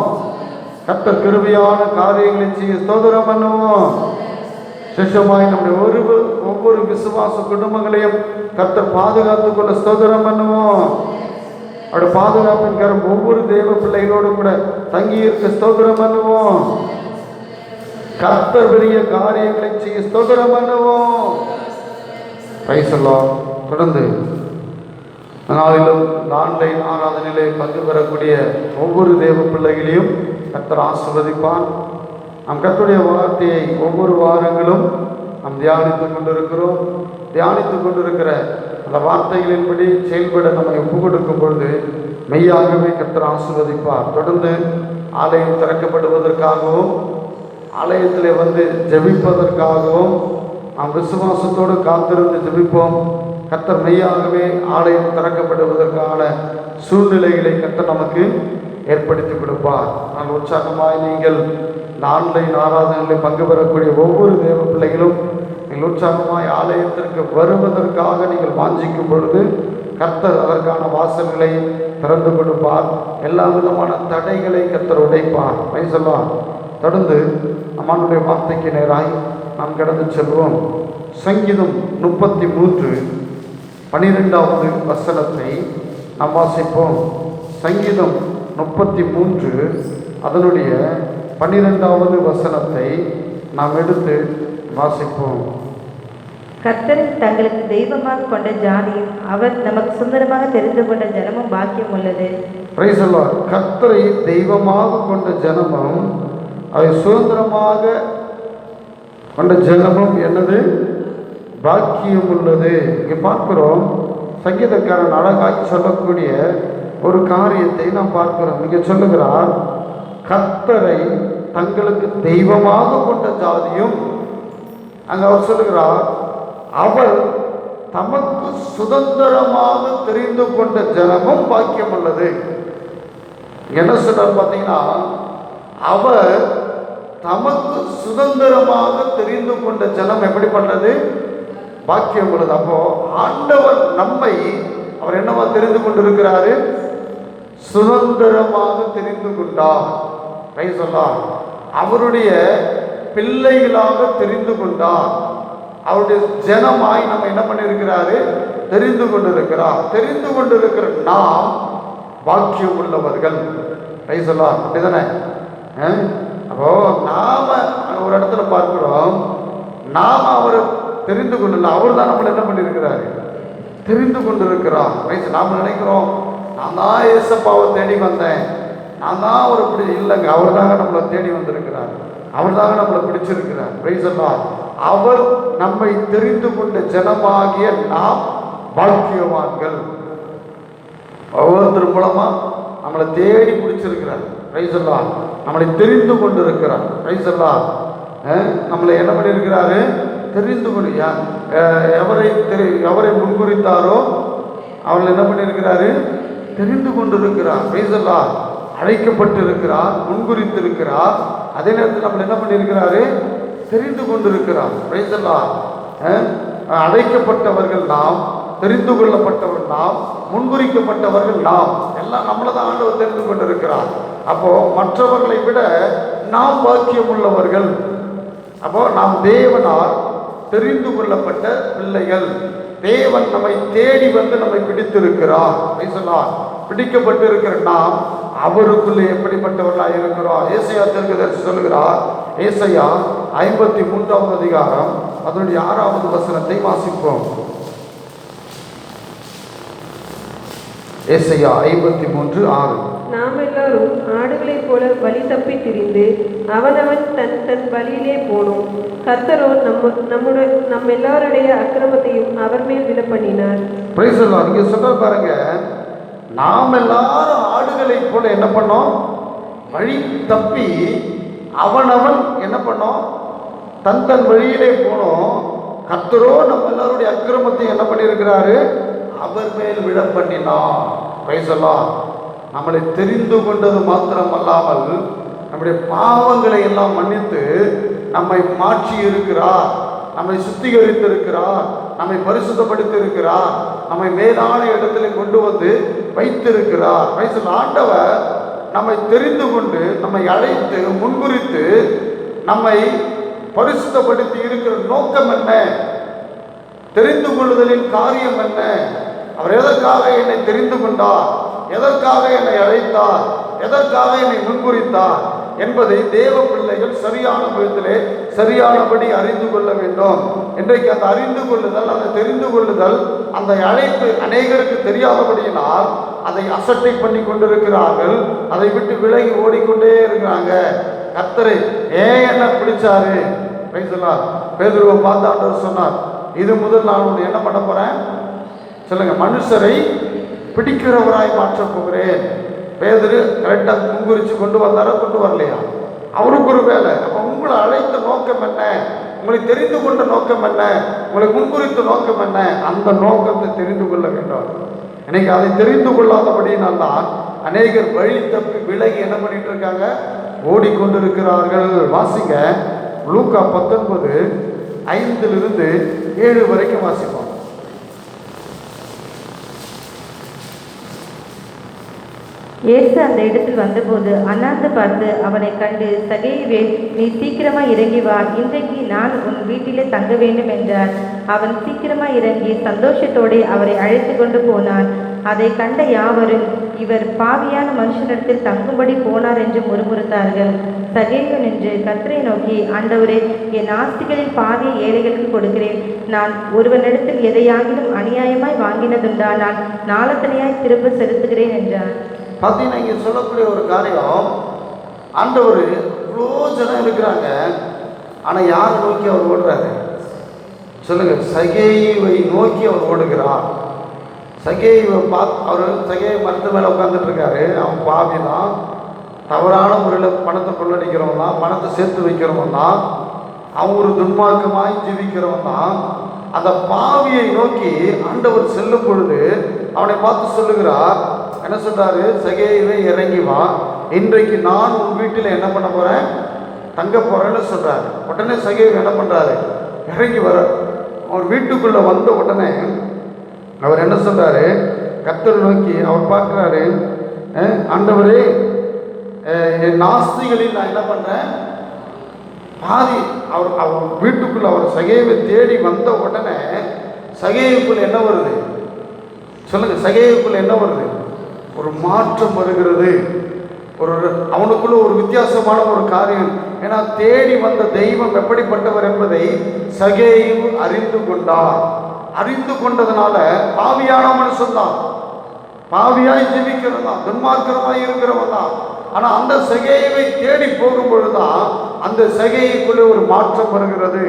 கர்த்தர் கிருபையான காரியங்களை செய்ய ஸ்தோத்திரம் பண்ணுவோம். சிஷமாய் நம்முடைய ஒவ்வொரு விசுவாச குடும்பங்களையும் கர்த்தர் பாதுகாத்துக் கொள்ள ஸ்தோத்திரம் பண்ணுவோம். அவருடைய பாதுகாப்பின் கரம் ஒவ்வொரு தேவ பிள்ளைகளோடு கூட தங்கி இருக்க ஸ்தோத்திரம் பண்ணுவோம். கர்த்தர் பெரிய காரியங்களை செய்ய ஸ்தோத்திரம் பண்ணுவோம். பைசல்லாம் தொடர்ந்து நாளிலும் ஆன்லைன் ஆராதனையிலே பங்கு பெறக்கூடிய ஒவ்வொரு தேவ பிள்ளைகளையும் கர்த்தர் ஆசீர்வதிப்பான். நம் கர்த்தருடைய வார்த்தையை ஒவ்வொரு வாரங்களும் நாம் தியானித்துக் கொண்டிருக்கிற அந்த வார்த்தைகளின்படி செயல்பட நம்மை ஒப்பு கொடுக்கும் பொழுது மெய்யாகவே கர்த்தர் ஆசீர்வதிப்பார். தொடர்ந்து ஆலயம் திறக்கப்படுவதற்காகவும் ஆலயத்திலே வந்து ஜெபிப்பதற்காகவும் நாம் விசுவாசத்தோடு காத்திருந்து ஜெபிப்போம். கர்த்தர் மெய்யாகவே ஆலயம் திறக்கப்படுவதற்கான சூழ்நிலைகளை கர்த்தர் நமக்கு ஏற்படுத்தி கொடுப்பார். நான் உற்சாகமாய் நீங்கள் இந்த ஆன்லைன் ஆராதனைகளில் பங்கு பெறக்கூடிய ஒவ்வொரு தேவ பிள்ளைகளும் நீங்கள் உற்சாகமாய் ஆலயத்திற்கு வருவதற்காக நீங்கள் வாஞ்சிக்கும் பொழுது கர்த்தர் அதற்கான வாசல்களை திறந்து கொடுப்பார். எல்லா விதமான தடைகளை கர்த்தர் உடைப்பார். சொல்லலாம். தொடர்ந்து அம்மானுடைய வார்த்தைக்கு நேராய் நாம் கடந்து செல்வோம். சங்கீதம் 33 12வது வசனத்தை நாம் வாசிப்போம். சங்கீதம் 33 அதனுடைய 12வது வசனத்தை நாம் எடுத்து வாசிப்போம். கர்த்தரை தங்களுக்கு தெய்வமாக கொண்ட ஜாதியும் அவர் நமக்கு சுந்தரமாக தெரிந்து கொண்ட ஜனமும் பாக்கியம் உள்ளது. கர்த்தரை தெய்வமாக கொண்ட ஜனமும் அவை சுதந்திரமாக கொண்ட ஜனமும் என்னது? பாக்கியம் உள்ளது. இங்கே பார்க்கிறோம், சங்கீதக்காரன் அழகாய் சொல்லக்கூடிய ஒரு காரியத்தை நாம் பார்க்கிறோம். இங்கே சொல்லுகிறார், கர்த்தரை தங்களுக்கு தெய்வமாக கொண்ட ஜாதியும், அங்கே அவர் சொல்லுகிறார், அவர் தமக்கு சுதந்திரமாக தெரிந்து கொண்ட ஜனமும் பாக்கியம் உள்ளது. என்ன சொல்றார் பார்த்தீங்கன்னா, அவர் தமக்கு சுதந்திரமாக தெரிந்து கொண்ட ஜனம் எப்படி பண்றது? பாக்கியம் உள்ளது. அப்போ ஆண்டவர் நம்மை அவர் என்னவா தெரிந்து கொண்டிருக்கிறாரு? சுதந்திரமாக தெரிந்து கொண்டார். சொல்லலாம், அவருடைய பிள்ளைகளாக தெரிந்து கொண்டார். அவருடைய ஜனமாய் நம்ம என்ன பண்ணியிருக்கிறாரு? தெரிந்து கொண்டிருக்கிறார். தெரிந்து கொண்டிருக்கிற நாம் பாக்கியம் உள்ளவர்கள். சொல்லலாம், அப்படிதானே? அப்போ நாம ஒரு இடத்துல பார்க்கிறோம், நாம அவரை தெரிந்து கொள்ளல, அவர் தான் நம்மளை என்ன பண்ணியிருக்கிறாரு? தெரிந்து கொண்டிருக்கிறார். நாம நினைக்கிறோம், நான் தான் ஏசப்பாவை தேடி வந்தேன், நான் தான் அவர் இப்படி இல்லைங்க, அவர் தாங்க நம்மளை தேடி வந்திருக்கிறார், அவர் தாங்க நம்மளை பிடிச்சிருக்கிறார். அவர் நம்மை தெரிந்து கொண்ட ஜனமாகிய நாம் பாக்கியவான்கள். ஒவ்வொருத்தர் மூலமா நம்மளை தேடி பிடிச்சிருக்கிறார். நம்மளை தெரிந்து கொண்டிருக்கிறார். நம்மளை என்ன பண்ணியிருக்கிறாரு? தெரிந்து கொண்டு எவரை முன்குறித்தாரோ அவளை என்ன பண்ணியிருக்கிறாரு? தெரிந்து கொண்டிருக்கிறார். அழைக்கப்பட்டிருக்கிறார், முன்குறித்திருக்கிறார். அதே நேரத்தில் நம்மளை என்ன பண்ணியிருக்கிறாரு? தெரிந்து கொண்டிருக்கிறார். அழைக்கப்பட்டவர்கள் நாம், தெரிந்து கொள்ளப்பட்டவர்கள் நாம், முன்குறிக்கப்பட்டவர்கள் நாம். எல்லாம் நம்மளை தான் ஆண்டவர் தெரிந்து கொண்டிருக்கிறார். அப்போ மற்றவர்களை விட நாம் பாக்கியம் உள்ளவர்கள். அப்போ நாம் தேவனால் தெரிந்து கொள்ளப்பட்ட பிள்ளைகள். தேவன் நம்மை தேடி வந்து நம்மை பிடித்திருக்கிறார். பிடிக்கப்பட்டு இருக்கிற நாம் அவருக்குள்ளே எப்படிப்பட்டவர்களாக இருக்கிறோம்? ஏசாயா தீர்க்கதரிசி சொல்லுகிறார். ஏசாயா 53வது அதிகாரம் அதனுடைய 6வது வசனத்தை வாசிப்போம். ஏசாயா 53:6. நாம் எல்லாரும் ஆடுகளைப் போல வழி தப்பி திரிந்து அவனவன் தன் தன் வழியிலே போனோம். கர்த்தரோ நம் எல்லாருடைய அக்கிரமத்தையும் அவர் மேல் விழ பண்ணினார். நீங்க சொல்ற பாருங்க, நாம் எல்லாரும் ஆடுகளைப் போல என்ன பண்ணோம்? வழி தப்பி அவனவன் என்ன பண்ணோம்? தன் தன் வழியிலே போனோம். கர்த்தரோ நம்ம எல்லாருடைய அக்கிரமத்தையும் என்ன பண்ணியிருக்கிறாரு? அவர் மேல் விழ பண்ணினார். நம்மளை தெரிந்து கொண்டது மாத்திரம் அல்லாமல் நம்முடைய பாவங்களை எல்லாம் மன்னித்து நம்மை மாற்றி இருக்கிறார், நம்மை சுத்திகரித்து இருக்கிறார், நம்மை பரிசுத்தப்படுத்தி இருக்கிறார், நம்மை மேலான இடத்துல கொண்டு வந்து வைத்திருக்கிறார். ஆண்டவர் நம்மை தெரிந்து கொண்டு நம்மை அழைத்து முன்குறித்து நம்மை பரிசுத்தப்படுத்தி இருக்கிற நோக்கம் என்ன? தெரிந்து கொள்ளுதலின் காரியம் என்ன? அவர் எதற்காக என்னை தெரிந்து கொண்டார், எதற்காக என்னை அழைத்தார், எதற்காக என்னை முன்குறித்தார் என்பதை தேவ பிள்ளைகள் சரியான விதத்திலே சரியானபடி அறிந்து கொள்ள வேண்டும். இன்றைக்கு அந்த அறிந்து கொள்ளுதல், அந்த தெரிந்து கொள்ளுதல், அந்த அழைப்பு அநேகருக்கு தெரியாதபடியினால் அதை அசட்டை பண்ணி கொண்டிருக்கிறார்கள். அதை விட்டு விலகி ஓடிக்கொண்டே இருக்கிறாங்க. கர்த்தரை ஏன் என்ன பிடிச்சாரு? பேதுருவை பார்த்து ஆண்டவர் சொன்னார், இது முதல் நான் உன்னை என்ன பண்ண போறேன் சொல்லுங்க, மனுஷரை பிடிக்கிறவராய் மாற்றப் போகிறேன். பேதுரு கரெக்டாக முன்குறிச்சு கொண்டு வந்தாரா, கொண்டு வரலையா? அவருக்கு ஒரு வேலை. அப்போ உங்களை அழைத்த நோக்கம் என்ன? உங்களை தெரிந்து கொண்ட நோக்கம் என்ன? உங்களை முன்குறித்த நோக்கம் என்ன? அந்த நோக்கத்தை தெரிந்து கொள்ள வேண்டும். இன்னைக்கு அதை தெரிந்து கொள்ளாதபடியினால்தான் அநேகர் வழி தப்பி விலகி என்ன பண்ணிட்டு இருக்காங்க? ஓடிக்கொண்டிருக்கிறார்கள். வாசிங்க, லூக்கா 19:5-7 வரைக்கும் வாசிப்போம். இயேசு அந்த இடத்தில் வந்தபோது அண்ணாந்து பார்த்து அவனை கண்டு, சகேயுவே, நீ சீக்கிரமாய் இறங்கி வா, இன்றைக்கு நான் உன் வீட்டிலே தங்க வேண்டும் என்றார். அவன் சீக்கிரமாய் இறங்கி சந்தோஷத்தோடு அவரை அழைத்து கொண்டு போனான். அதை கண்ட யாவரும், இவர் பாவியான மனுஷனிடத்தில் தங்கும்படி போனார் என்று முறுமுறுத்தார்கள். சகேயு நின்று கர்த்தரை நோக்கி, ஆண்டவரே, என் ஆஸ்திகளில் பாதியை ஏழைகளுக்கு கொடுக்கிறேன். நான் ஒருவனிடத்தில் எதையாகிலும் அநியாயமாய் வாங்கினதுண்டானால் நாளத்தனையாய் திரும்ப செலுத்துகிறேன் என்றான். பார்த்தீங்கன்னா இங்கே சொல்லக்கூடிய ஒரு காரியம், ஆண்டவர் இவ்வளோ ஜனம் இருக்கிறாங்க, ஆனால் யாரை நோக்கி அவர் ஓடுறாரு சொல்லுங்க? சகேயுவை நோக்கி அவர் ஓடுகிறார். சகேயுவை அவர் சகேயு மரத்து மேலே உட்காந்துட்டு இருக்காரு. அவன் பாவி தான், தவறான முறையில் பணத்தை கொள்ளடிக்கிறவன் தான், பணத்தை சேர்த்து வைக்கிறவன் தான், அவன் ஒரு துன்மார்க்கமாய் ஜீவிக்கிறவன் தான். அந்த பாவியை நோக்கி ஆண்டவர் செல்லும் பொழுது அவனை பார்த்து சொல்லுகிறார், என்ன சொல்றாரு? சகேயுவே, இறங்கி வா, இன்றைக்கு நான் உன் வீட்டில் என்ன பண்ண போறேன்? தங்க போறேன்னு சொல்றாரு. உடனே சகேயு என்ன பண்றாரு? இறங்கி வர. அவர் வீட்டுக்குள்ள வந்த உடனே அவர் என்ன சொல்றாரு? கர்த்தரை நோக்கி அவர் பார்க்கிறாரு, ஆண்டவரே, என் நாஸ்திகளில் நான் என்ன பண்றேன்? பாதி. அவர் வீட்டுக்குள்ள அவர் சகேயுவை தேடி வந்த உடனே சகேயுக்குள்ள என்ன வருது சொல்லுங்க? சகேயுக்குள்ள என்ன வருது? ஒரு மாற்றம் வருகிறது. அவனுக்குள்ள ஒரு வித்தியாசமான ஒரு காரியம். ஏன்னா தேடி வந்த தெய்வம் எப்படிப்பட்டவர் என்பதை சகேயு அறிந்து கொண்டார். அறிந்து கொண்டதுனால பாவியான மனுஷன் தான், பாவியாய் ஜீவிக்கிறவன் தான், துன்மார்க்கமாய் இருக்கிறவன் தான். ஆனா அந்த சகேயுவை தேடி போகும்பொழுதுதான் அந்த சகேயுக்குள்ள ஒரு மாற்றம் வருகிறது.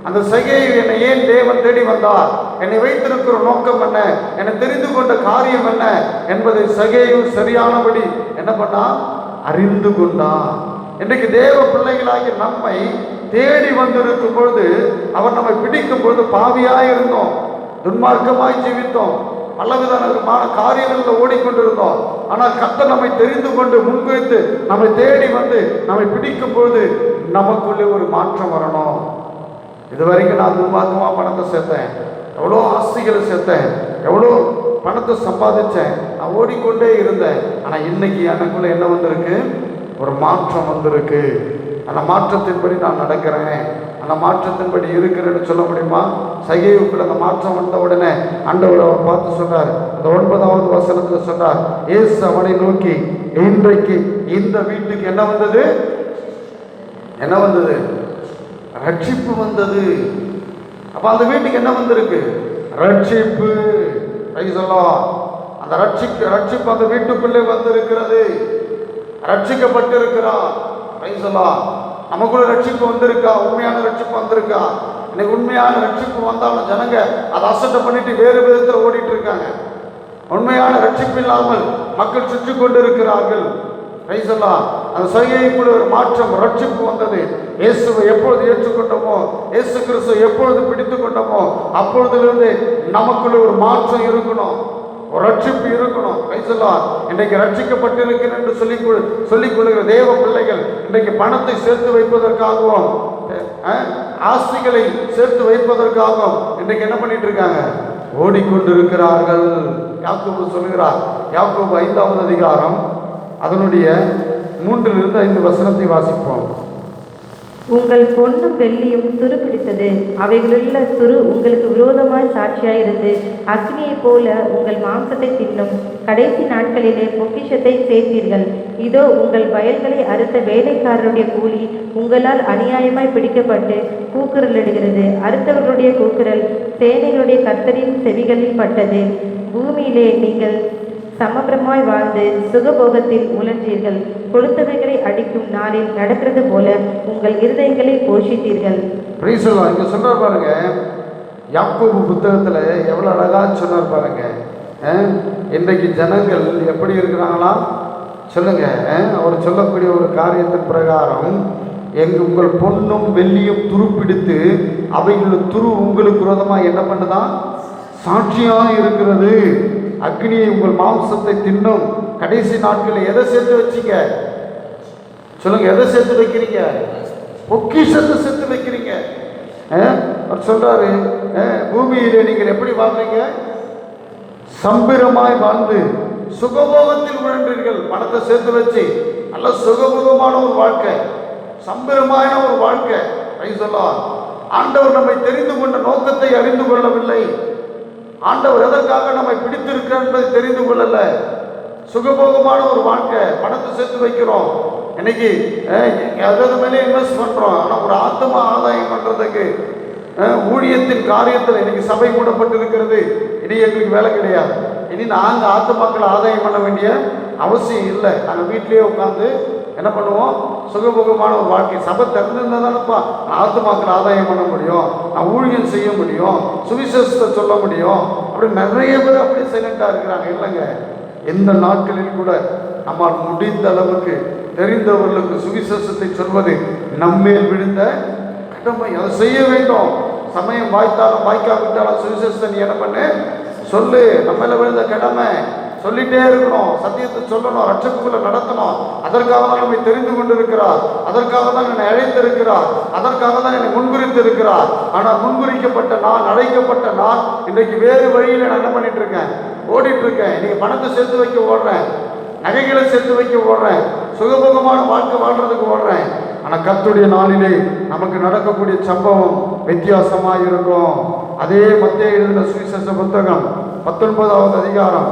அந்த சகேயு, என்னை ஏன் தேவன் தேடி வந்தார், என்னை வைத்திருக்கிற நோக்கம் என்ன, என்னை தெரிந்து கொண்ட காரியம் என்ன என்பதை சகேயு சரியானபடி என்ன பண்ணா? அறிந்து கொண்டான். இன்றைக்கு தேவ பிள்ளைகளாகி நம்மை தேடி வந்திருக்கும் பொழுது, அவர் நம்மை பிடிக்கும் பொழுது பாவியாய் இருந்தோம், துன்மார்க்கமாய் ஜீவித்தோம், பலவிதமான காரியங்களில் ஓடிக்கொண்டிருந்தோம். ஆனால் கர்த்தர் நம்மை தெரிந்து கொண்டு முன்வைத்து நம்மை தேடி வந்து நம்மை பிடிக்கும் பொழுது நமக்குள்ளே ஒரு மாற்றம் வரணும். இது வரைக்கும் நான் துன்மார்க்கமாக பணத்தை சேர்த்தேன், எவ்வளோ ஆஸ்திகளை சேர்த்தேன், எவ்வளோ பணத்தை சம்பாதிச்சேன், நான் ஓடிக்கொண்டே இருந்தேன். ஆனால் இன்னைக்கு எனக்குள்ள என்ன வந்திருக்கு? ஒரு மாற்றம் வந்திருக்கு. அந்த மாற்றத்தின்படி நான் நடக்கிறேன், அந்த மாற்றத்தின்படி இருக்கிறேன்னு சொல்ல முடியுமா? சகேயுக்குள்ள அந்த மாற்றம் வந்த உடனே ஆண்டவர் அவர் பார்த்து சொன்னார். அந்த 9வது வசனத்தில் சொன்னார், இயேசு அவனை நோக்கி, இன்றைக்கு இந்த வீட்டுக்கு என்ன வந்தது? என்ன வந்தது? ரட்சிப்பு வந்தது. அப்ப அந்த வீட்டுக்கு என்ன வந்திருக்கு? ரட்சிப்பு. அந்த ரட்சிப்பு அந்த வீட்டுக்குள்ளே வந்திருக்கிறது. ரட்சிக்கப்பட்டிருக்கிறார். நமக்குள்ள ரட்சிப்பு வந்திருக்கா? உண்மையான ரட்சிப்பு வந்திருக்கா? இன்னைக்கு உண்மையான ரட்சிப்பு வந்தாலும் ஜனங்க அதை அசட்டை பண்ணிட்டு வேறு விதத்தில் ஓடிட்டு இருக்காங்க. உண்மையான ரட்சிப்பு இல்லாமல் மக்கள் சுற்றி கொண்டு இருக்கிறார்கள். அந்த சகேயுக்குள்ள ஒரு மாற்றம், ரட்சிப்பு வந்தது. இயேசுவை எப்பொழுது ஏற்றுக்கொண்டோமோ, இயேசு கிறிஸ்துவை எப்பொழுது பிடித்து கொண்டோமோ, அப்பொழுதிலிருந்து நமக்குள்ள ஒரு மாற்றம் இருக்கணும், ஒரு ரட்சிப்பு இருக்கணும். இன்றைக்கு ரட்சிக்கப்பட்டிருக்கிறேன் என்று சொல்லிக் கொள்கிற தேவ பிள்ளைகள் இன்றைக்கு பணத்தை சேர்த்து வைப்பதற்காகவும் ஆஸ்திகளை சேர்த்து வைப்பதற்காகவும் இன்றைக்கு என்ன பண்ணிட்டு இருக்காங்க? ஓடிக்கொண்டிருக்கிறார்கள். யாக்கோபு சொல்லுகிறார், யாக்கோபு 5வது அதிகாரம் அதனுடைய 3லிருந்து 5 வசனத்தை வாசிப்போம். உங்கள் பொன்னும் வெள்ளியும் துருப்பிடித்தது, அவைகளுள்ள துரு உங்களுக்கு விரோதமாய் சாட்சியாயிருந்து அக்னியைப் போல உங்கள் மாம்சத்தை தின்னும். கடைசி நாட்களிலே பொக்கிஷத்தை சேர்த்தீர்கள். இதோ உங்கள் வயல்களை அறுத்த வேலைக்காரருடைய கூலி உங்களால் அநியாயமாய் பிடிக்கப்பட்டு கூக்குரலிடுகிறது. அறுத்தவர்களுடைய கூக்குரல் சேனைகளுடைய கர்த்தரின் செவிகளில் பட்டது. பூமியிலே நீங்கள் சமபரமாய் வாழ்ந்து சுகபோகத்தில் உழன்றீர்கள். கொடுத்தவைகளை அடிக்கும் நாளில் நடக்கிறது போல உங்கள் இருதயங்களை போஷித்தீர்கள். இங்க சொன்னார் பாருங்க, யாக்கோபு புத்தகத்துல எவ்வளவு அழகா சொன்னார் பாருங்க. இன்றைக்கு ஜனங்கள் எப்படி இருக்கிறாங்களா சொல்லுங்க? அவர் சொல்லக்கூடிய ஒரு காரியத்தின் பிரகாரம், உங்கள் பொன்னும் வெள்ளியும் துருப்பிடித்து அவைகளோட துரு உங்களுக்கு விரோதமாக என்ன பண்ணுதான்? சாட்சியாக இருக்கிறது. அக்னியை உங்கள் மாம்சத்தை தின்னும். கடைசி நாட்களில் எதை சேர்த்து வச்சீங்க சொல்லுங்க? எதை சேர்த்து வைக்கிறீங்க? பொக்கிஷத்தை சேர்த்து வைக்கிறீங்க. அவர் சொல்றாரு, பூமியிலே நீங்கள் எப்படி வாழ்றீங்க? சம்பிரமாய் வாழ்ந்து சுகபோகத்தில் உழன்றீர்கள். பணத்தை சேர்த்து வச்சு நல்ல சுகபோகமான ஒரு வாழ்க்கை, சம்பரமான ஒரு வாழ்க்கை. ஆண்டவர் நம்மை தெரிந்து கொண்ட நோக்கத்தை அறிந்து கொள்ளவில்லை. ஆண்டவர் எதற்காக நம்மை பிடித்திருக்கிறார் என்பதை தெரிந்து கொள்ளல. சுகபோகமான ஒரு வாழ்க்கை, பணத்தை சேர்த்து வைக்கிறோம், இன்னைக்கு எதாவது மேலே இன்வெஸ்ட் பண்றோம். ஆனால் ஒரு ஆத்மா ஆதாயம் பண்றதுக்கு ஊழியத்தின் காரியத்தில் இன்னைக்கு சபை மூடப்பட்டிருக்கிறது. இனி எங்களுக்கு வேலை கிடையாது. இனி நாங்கள் ஆத்மாக்கள் ஆதாயம் பண்ண வேண்டிய அவசியம் இல்லை. நாங்கள் வீட்டிலேயே உட்காந்து என்ன பண்ணுவோம், சுகபோகமான ஒரு வாழ்க்கை. சபை திறந்திருந்தா தானப்பா நான் ஆத்மாக்கள் ஆதாயம் பண்ண முடியும், நான் ஊழியம் செய்ய முடியும், சுவிசேஷத்தை சொல்ல முடியும். அப்படி நிறைய பேர் அப்படி சைலண்டாக இருக்கிறாங்க. இல்லைங்க, எந்த நாட்களில் கூட நம்மால் முடிந்த அளவுக்கு தெரிந்தவர்களுக்கு சுவிசேஷத்தை சொல்வது நம்மேல் விழுந்த கடமை. அதை செய்ய வேண்டும். சமயம் வாய்த்தாலும் வாய்க்காவிட்டாலும் சுவிசேஷத்தை நீ என்ன பண்ணு, சொல்லு. நம்மள விழுந்த கடமை, சொல்லிட்டே இருக்கணும், சத்தியத்தை சொல்லணும், ரட்சத்துக்குள்ள நடத்தணும். அதற்காக தான் நம்மை தெரிந்து கொண்டிருக்கிறார், அதற்காக தான் என்னை அழைத்திருக்கிறார், அதற்காக தான் என்னை முன்குறித்து இருக்கிறார். ஆனால் முன்குறிக்கப்பட்ட நான், அழைக்கப்பட்ட நான் இன்றைக்கு வேறு வழியில் நான் என்ன பண்ணிட்டு இருக்கேன், ஓடிட்டு இருக்கேன். இன்னைக்கு பணத்தை சேர்த்து வைக்க ஓடுறேன், நகைகளை சேர்த்து வைக்க ஓடுறேன், சுகபோகமான வாழ்க்கை வாழ்றதுக்கு ஓடுறேன். ஆனால் கர்த்தருடைய நாளிலே நமக்கு நடக்கக்கூடிய சம்பவம் வித்தியாசமாக இருக்கும். அதே மத்தேயு எழுதின சுவிசேஷ புத்தகம் 19வது அதிகாரம்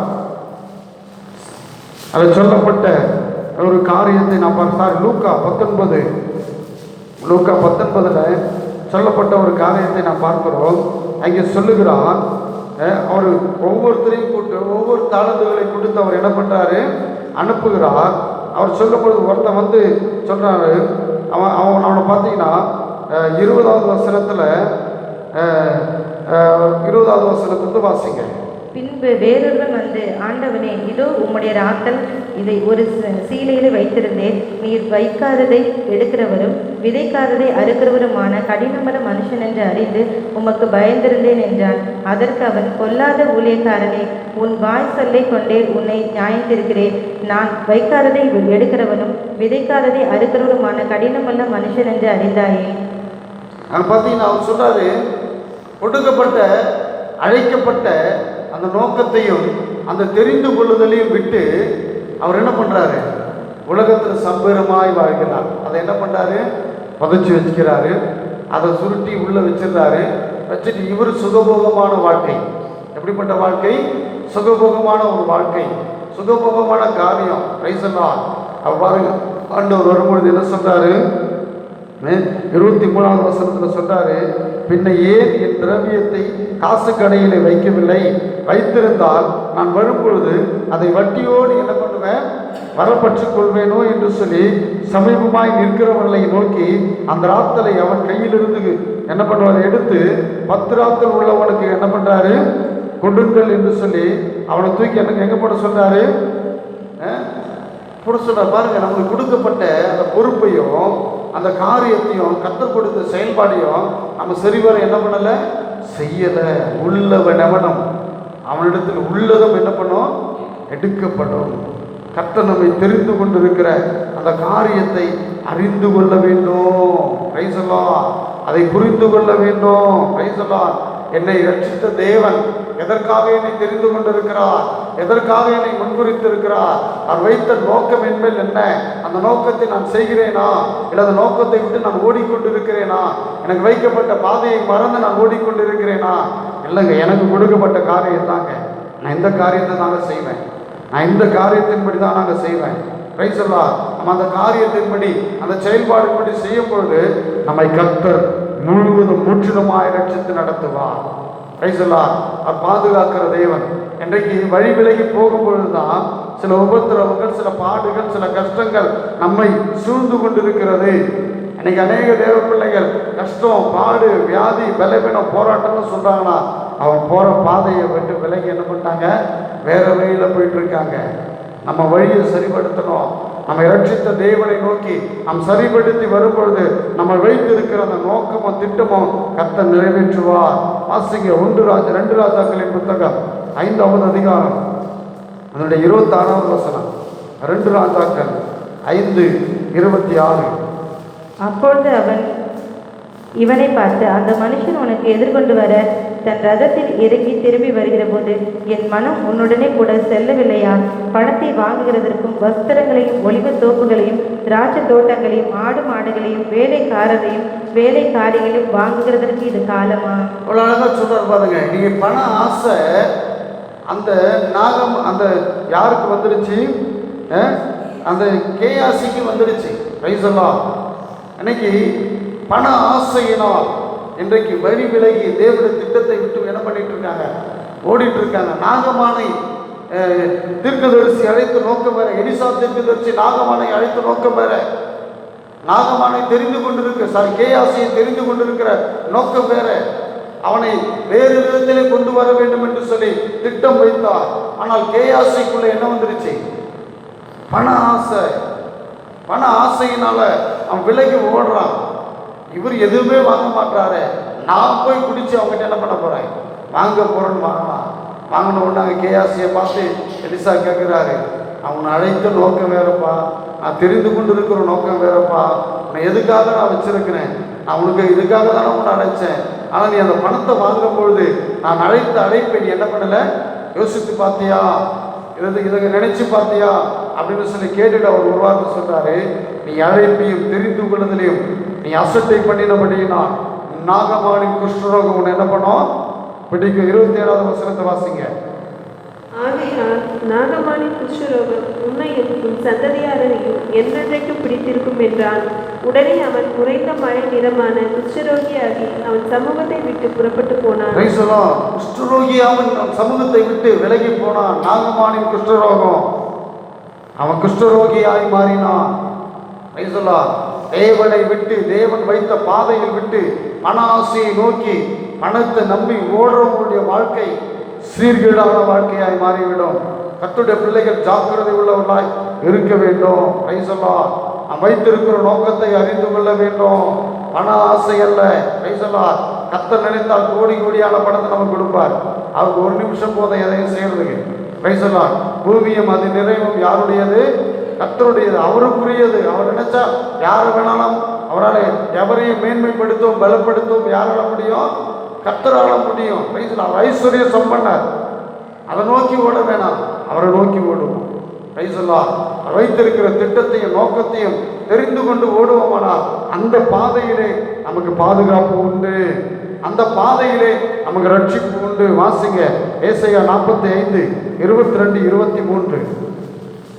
அதில் சொல்லப்பட்ட ஒரு காரியத்தை நான் பார்த்தேன். லூக்கா 19ல் சொல்லப்பட்ட ஒரு காரியத்தை நான் பார்க்கிறோம். அங்கே சொல்லுகிறான், அவர் ஒவ்வொருத்தரையும் கூட்டு ஒவ்வொரு தாளந்துகளை கொடுத்து அவர் என்ன பண்ணுறாரு, அனுப்புகிறார். அவர் சொல்லப்படுது, ஒருத்தன் வந்து சொல்கிறாரு, அவனை பார்த்தீங்கன்னா 20வது வசனத்தில் 20வது வசனத்துக்கு வாசிங்க. பின்பு வேறொருவன் வந்து, ஆண்டவனே, இதோ உம்முடைய ராத்தல், இதை ஒரு சீலையில் வைத்திருந்தேன். நீர் வைக்காததை எடுக்கிறவரும் விதைக்காததை அறுக்கிறவருமான கடினமான மனுஷன் என்று அறிந்து உமக்கு பயந்திருந்தேன் என்றான். அதற்கு அவன், பொல்லாத ஊழியக்காரனே, உன் வாய் சொல்லை கொண்டே உன்னை நியாயந்திருக்கிறேன். நான் வைக்காததை எடுக்கிறவனும் விதைக்காததை அறுக்கிறவருமான கடினமல்ல மனுஷன் என்று அறிந்தாயே. பார்த்தீங்கன்னா அவர் சொல்றாரு, ஒடுக்கப்பட்ட அழைக்கப்பட்ட அந்த நோக்கத்தையும் அந்த தெரிந்து கொள்ளுதலையும் விட்டு அவர் என்ன பண்ணுறாரு, உலகத்தில் சம்பரமாய் வாழ்கிறார். அதை என்ன பண்ணுறாரு, புதைச்சி வச்சுக்கிறாரு, அதை சுருட்டி உள்ளே வச்சிடுறாரு. வச்சுட்டு இவர் சுகபோகமான வாழ்க்கை. எப்படிப்பட்ட வாழ்க்கை, சுகபோகமான ஒரு வாழ்க்கை, சுகபோகமான காரியம். ரைசெல்லாம் அவர் பாருங்க, ஆண்டவர் வரும்பொழுது என்ன சொல்கிறாரு, 23வது வசனத்தில் சொல்றாரு, பின்ன ஏன் என் திரவியத்தை காசு கடையிலே வைக்கவில்லை, வைத்திருந்தால் நான் வரும்பொழுது அதை வட்டியோடு என்ன பண்ணுவேன், வரப்பற்றுக் கொள்வேனோ என்று சொல்லி சமீபமாய் நிற்கிறவர்களை நோக்கி அந்த ராத்தலை அவன் கையிலிருந்து என்ன பண்ணுவதை எடுத்து 10 ராத்தல் உள்ளவனுக்கு என்ன பண்றாரு, கொடுங்கள் என்று சொல்லி அவனை தூக்கி எனக்கு எங்க போட சொல்றாரு, போட சொல்றாரு. பாருங்க, நமக்கு கொடுக்கப்பட்ட அந்த பொறுப்பையும் அந்த காரியத்தையும் கர்த்தர் கொடுத்த செயல்பாடையும் நம்ம சரிவர என்ன பண்ணல, செய்யல. உள்ளவன் எவனும் அவனிடத்தில் உள்ளதும் என்ன பண்ணும், எடுக்கப்படும். கர்த்தர் நம்மை தெரிந்து கொண்டிருக்கிற அந்த காரியத்தை அறிந்து கொள்ள வேண்டும். Price the Lord. அதை புரிந்து கொள்ள வேண்டும். Price the Lord. என்னை ரட்சித்த தேவன் எதற்காக என்னை தெரிந்து கொண்டிருக்கிறார், எதற்காக என்னை முன்குறித்திருக்கிறார், அவர் வைத்த நோக்கம் என்பது என்ன, அந்த நோக்கத்தை நான் செய்கிறேனா, இல்லை அந்த நோக்கத்தை விட்டு நான் ஓடிக்கொண்டிருக்கிறேனா, எனக்கு வைக்கப்பட்ட பாதையை மறந்து நான் ஓடிக்கொண்டிருக்கிறேனா. இல்லைங்க, எனக்கு கொடுக்கப்பட்ட காரியம் தாங்க, நான் இந்த காரியத்தை தாங்க செய்வேன், நான் இந்த காரியத்தின்படி தான் நாங்கள் செய்வேன். Price the Lord. நம்ம அந்த காரியத்தின்படி அந்த செயல்பாடுபடி செய்யும் பொழுது நம்மை கர்த்தர் முழுவதும் முற்றிலுமாய் ரட்சித்து நடத்துவார். Price the Lord. அவர் பாதுகாக்கிற தேவன். இன்றைக்கு வழி விலகி போகும்பொழுது தான் சில உபத்திரவங்கள், சில பாடுகள், சில கஷ்டங்கள் நம்மை சூழ்ந்து கொண்டிருக்கிறது. இன்னைக்கு அநேக தேவ பிள்ளைகள் கஷ்டம், பாடு, வியாதி, பலவீனம், போராட்டம்னு சொல்றாங்கன்னா அவன் போற பாதையை விட்டு விலகி என்ன பண்ணிட்டாங்க, வேற வழியில போயிட்டு இருக்காங்க. நம்ம வழியை சரிப்படுத்தணும். நம்ம ரட்சித்த தேவனை நோக்கி நாம் சரிப்படுத்தி வரும்பொழுது நம்ம வைத்திருக்கிற அந்த நோக்கமும் திட்டமும் கர்த்தர் நிறைவேற்றுவார். வாசிங்க 2 ராஜாக்களின் புத்தகம் 5வது அதிகாரம் அதனுடைய 26வது வசனம். 2 ராஜாக்கள் 5:26. அப்பொழுது அவன் இவனை பார்த்து, அந்த மனுஷன் உனக்கு எதிர்கொண்டு வர தன் ரதத்தில் இறங்கி திரும்பி வருகிற போது என் மனம் உன்னுடனே கூட செல்லவில்லையா? பணத்தை வாங்குகிறதற்கும் வஸ்திரங்களையும் ஒலிவ தோப்புகளையும் திராட்சை தோட்டங்களையும் ஆடு மாடுகளையும் வேலைக்காரரையும் வேலைக்காரிகளையும் வாங்குகிறதற்கு இது காலமா? அவ்வளோ அழகாக சொல்றாரு பாருங்க. நீங்க பண ஆசை அந்த நாகம் அந்த யாருக்கு வந்துடுச்சு? அந்த கேயாசிக்கு வந்துடுச்சு. ரைசல்லாம் இன்னைக்கு பண ஆசையினால் இன்றைக்கு வரி விலகி தேவனுடைய திட்டத்தை விட்டு என்ன பண்ணிட்டு இருக்காங்க? ஓடிட்டு இருக்காங்க. நாகமானை தீர்க்கதரிசி அழைத்து நோக்கம் வேற. எலிசா தீர்க்கதரிசி நாகமானை அழைத்து நோக்கம் வேற. நாகமானை தெரிந்து கொண்டிருக்க கேயாசியை தெரிந்து கொண்டிருக்கிற நோக்கம் வேற. அவனை வேறு விதத்திலே கொண்டு வர வேண்டும் என்று சொல்லி திட்டம் வைத்தார். ஆனால் கேயாசிக்குள்ள என்ன வந்துருச்சு? பண ஆசை. பண ஆசையினால அவன் விலைக்கு ஓடுறான். இவர் எதுவுமே வாங்க மாட்டாரு. நான் போய் குடிச்சு அவங்ககிட்ட என்ன பண்ண போறேன்? வாங்க போறேன்னு வாங்கலாம். வாங்கின உடனே அங்கே கேயாசியை பார்த்து எலிசா கேட்குறாரு, அவனை அழைத்த நோக்கம் வேறப்பா, நான் தெரிந்து கொண்டு இருக்கிற நோக்கம் வேறப்பா, உன்னை எதுக்காக நான் வச்சிருக்கிறேன்? நான் உனக்கு இதுக்காக தானே உன்னை அழைச்சேன். ஆனால் நீ அந்த பணத்தை வாங்கும் பொழுது நான் அழைத்த அழைப்பை நீ என்ன பண்ணலை? யோசித்து பார்த்தியா? இதை நினைச்சு பார்த்தியா அப்படின்னு சொல்லி கேட்டுட்டு அவர் ஒரு வார்த்தை சொல்றாரு, நீ அழைப்பையும் தெரிந்து கொள்வதிலையும் நீ அசட்டை பண்ணினபடியினால் நாகமானின் குஷ்டரோகம் உன்னை என்ன பண்ணோம்? பிடிக்கும். 27வது வசனத்தை வாசிங்க. ஆகையால் நாகமானின் குஷ்டரோகம் உன்னையும் உன் சந்ததியாரையும் என்றென்றைக்கும் பிடித்திருக்கும் என்றான். உடனே அவன் குறைந்த மழை நிறமான குஷ்டரோகியாகி அவன் சமூகத்தை விட்டு புறப்பட்டு போனான். குஷ்டரோகியாவன் சமூகத்தை விட்டு விலகி போனான். நாகமானின் குஷ்டரோகம் அவன் குஷ்டரோகியாய் மாறினான். தேவனை விட்டு, தேவன் வைத்த பாதையில் விட்டு பண ஆசையை நோக்கி பணத்தை நம்பி ஓடுறவங்களுடைய வாழ்க்கை சீர்கேடான வாழ்க்கையாய் மாறிவிடும். கர்த்தருடைய பிள்ளைகள் ஜாக்கிரதை உள்ளவர்களாய் இருக்க வேண்டும். வைத்திருக்கிற நோக்கத்தை அறிந்து கொள்ள வேண்டும். பண ஆசை அல்ல. கர்த்தர் நினைத்தால் கோடி கோடியான பணத்தை நமக்கு கொடுப்பார். அவருக்கு ஒரு நிமிஷம் போதை எதையும் செய்யறதுக்கு. பூமியும் அது நிறைவும் யாருடையது? கர்த்தருடையது, அவருக்குரியது. அவர் நினைச்சா யாரை வேணாலும் அவரால் எவரையும் மேன்மைப்படுத்தும் பலப்படுத்தும் யாரால முடியும்? கர்த்தரால முடியும். அவர் ஐஸ்வர்ய சம்பன்னர். அதை நோக்கி ஓட வேணாம், அவரை நோக்கி ஓடுவோம். அவர் வைத்திருக்கிற திட்டத்தையும் நோக்கத்தையும் தெரிந்து கொண்டு ஓடுவோமானால் அந்த பாதையிலே நமக்கு பாதுகாப்பு உண்டு. அந்த பாதையிலே நமக்கு ரட்சிப்பு உண்டு. வாசிங்க ஏசாயா 45 22 23.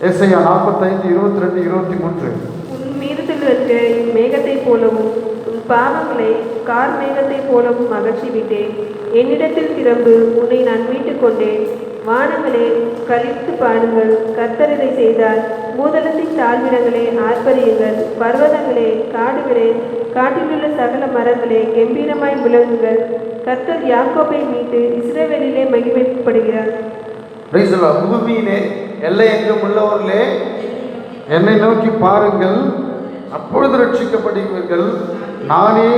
ஏசாயா 45 22 23. உன் மீறுதல்கள் மேகத்தை போலவும் உன் பாவங்களை கார் மேகத்தை போலவும் அகற்றி விட்டேன். என்னிடத்தில் திரும்பு, உன்னை நான் மீட்டுக் கொண்டேன். வானங்களே கலித்து பாடுங்கள், கர்த்தர் இதை செய்தார். மூதளத்தின் தாழ்விடங்களே ஆர்ப்பரியுங்கள். பர்வதங்களே காடுகளே காட்டிலுள்ள சகல மரங்களே கம்பீரமாய் விளங்குங்கள். கர்த்தர் யாக்கோபை மீட்டு இஸ்ரவேலிலே மகிமைப்படுகிறார். பூமியிலே எல்லை எங்கும் உள்ளவர்களே என்னை நோக்கி பாருங்கள், அப்பொழுது ரட்சிக்கப்படுவீர்கள். நானே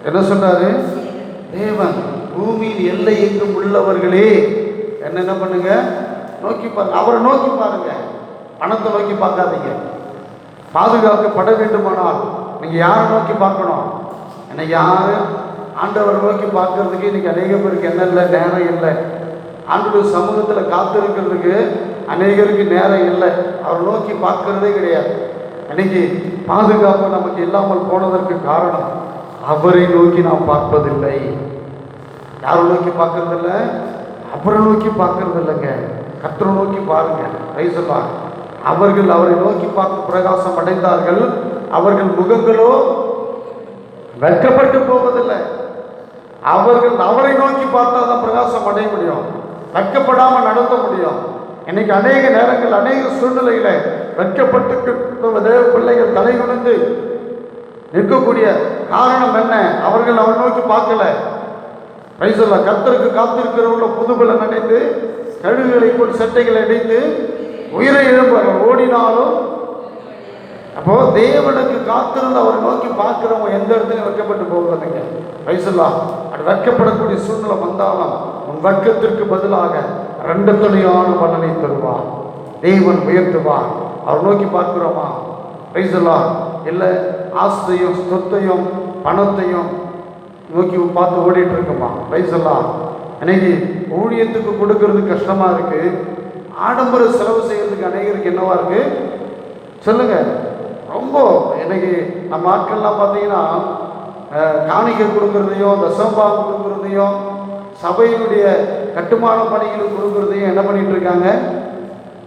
என்ன சொன்னாரு தேவன்? பூமியின் எல்லை எங்கும் உள்ளவர்களே என்ன பண்ணுங்க? நோக்கி பாருங்க. அவரை நோக்கி பாருங்க. பணத்தை நோக்கி பார்க்காதீங்க. பாதுகாக்கப்பட வேண்டுமானால் நீங்க யாரை நோக்கி பார்க்கணும்? இன்னைக்கு யாரு ஆண்டவரை நோக்கி பார்க்கறதுக்கு இன்னைக்கு அநேக பேருக்கு என்ன இல்லை, நேரம் இல்லை. ஆண்டவர் சமூகத்தில் காத்திருக்கிறதுக்கு அநேகருக்கு நேரம் இல்லை. அவரை நோக்கி பார்க்கறதே கிடையாது. இன்னைக்கு பாதுகாப்பு நமக்கு இல்லாமல் போனதற்கு காரணம் அவரை நோக்கி நாம் பார்ப்பதில்லை. யாரை நோக்கி பார்க்கறதில்ல? அவரை நோக்கி பார்க்கறது இல்லைங்க. கர்த்தரை நோக்கி பாருங்க. அவர்கள் அவரை நோக்கி பார்த்து பிரகாசம் அடைந்தார்கள். அவர்கள் முகங்களோ வெட்கப்பட்டு போவதில்லை. அவர்கள் அவரை நோக்கி பார்த்தா தான் பிரகாசம் அடைய முடியும். வெட்கப்படாமல் நடத்த முடியும். இன்னைக்கு அநேக நேரங்கள் அநேக சூழ்நிலையில வெட்கப்பட்டு தேவ பிள்ளைகள் தலை குனிந்து நிற்கக்கூடிய காரணம் என்ன? அவர்கள் அவரை நோக்கி பார்க்கல. கர்த்தருக்கு காத்திருக்கிறவங்கள புதுபல நினைத்து கழுகுகளை கொண்டு சட்டைகளை அடைத்து உயிரை எழுப்பார்கள். ஓடினாலும் அப்போ தேவனுக்கு காத்திருந்து அவரை நோக்கி பார்க்கிறவங்க எந்த இடத்துலையும் வைக்கப்பட்டு போகிறதுங்க. அது வைக்கப்படக்கூடிய சூழ்நிலை வந்தாலும் உன் வர்க்கத்திற்கு பதிலாக 2 துணையான பலனை தருவார். தேவன் உயர்த்துவார். அவர் நோக்கி பார்க்கிறோமா? இல்லை ஆஸ்தியையும் சொத்தையும் பணத்தையும் நோக்கி பார்த்து ஓடிட்டு இருக்கோமா? பிரைஸ் எல்லாம். இன்னைக்கு ஊழியத்துக்கு கொடுக்கறது கஷ்டமா இருக்கு. ஆடம்பர செலவு செய்யறதுக்கு அநேகருக்கு என்னவா இருக்கு சொல்லுங்க? ரொம்ப இன்னைக்கு நம்ம ஆட்கள்லாம் பார்த்தீங்கன்னா காணிக்கை கொடுக்கறதையும் தசம்பாகம் கொடுக்கறதையும் சபையினுடைய கட்டுமான பணிகளுக்கு கொடுக்கறதையும் என்ன பண்ணிட்டு இருக்காங்க?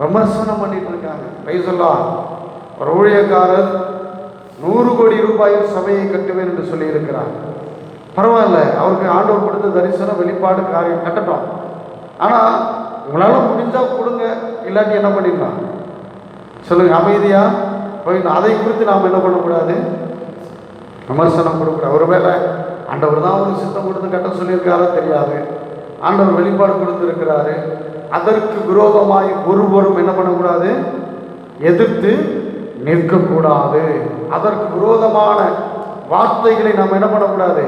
விமர்சனம் பண்ணிட்டு இருக்காங்க. பிரைஸ் எல்லாம். ஒரு ஊழியக்காரர் 100 கோடி ரூபாயில் சபையை கட்டுவேன் என்று சொல்லி இருக்கிறார். பரவாயில்ல, அவருக்கு ஆண்டவர் கொடுத்த தரிசனம் வெளிப்பாடு காரியம் கட்டட்டும். ஆனால் உங்களால் முடிஞ்சால் கொடுங்க, இல்லாட்டி என்ன பண்ணிடலாம் சொல்லுங்க? அமைதியா போயிடணும். அதை குறித்து நாம் என்ன பண்ணக்கூடாது? விமர்சனம் கொடுக்கூடாது. ஒருவேளை ஆண்டவர் தான் ஒரு சித்தம் கொடுத்து கட்ட சொல்லியிருக்காரோ தெரியாது. ஆண்டவர் வெளிப்பாடு கொடுத்துருக்கிறாரு. அதற்கு விரோதமாய் ஒருவரும் என்ன பண்ணக்கூடாது? எதிர்த்து நிற்கக்கூடாது. அதற்கு விரோதமான வார்த்தைகளை நாம் என்ன பண்ணக்கூடாது?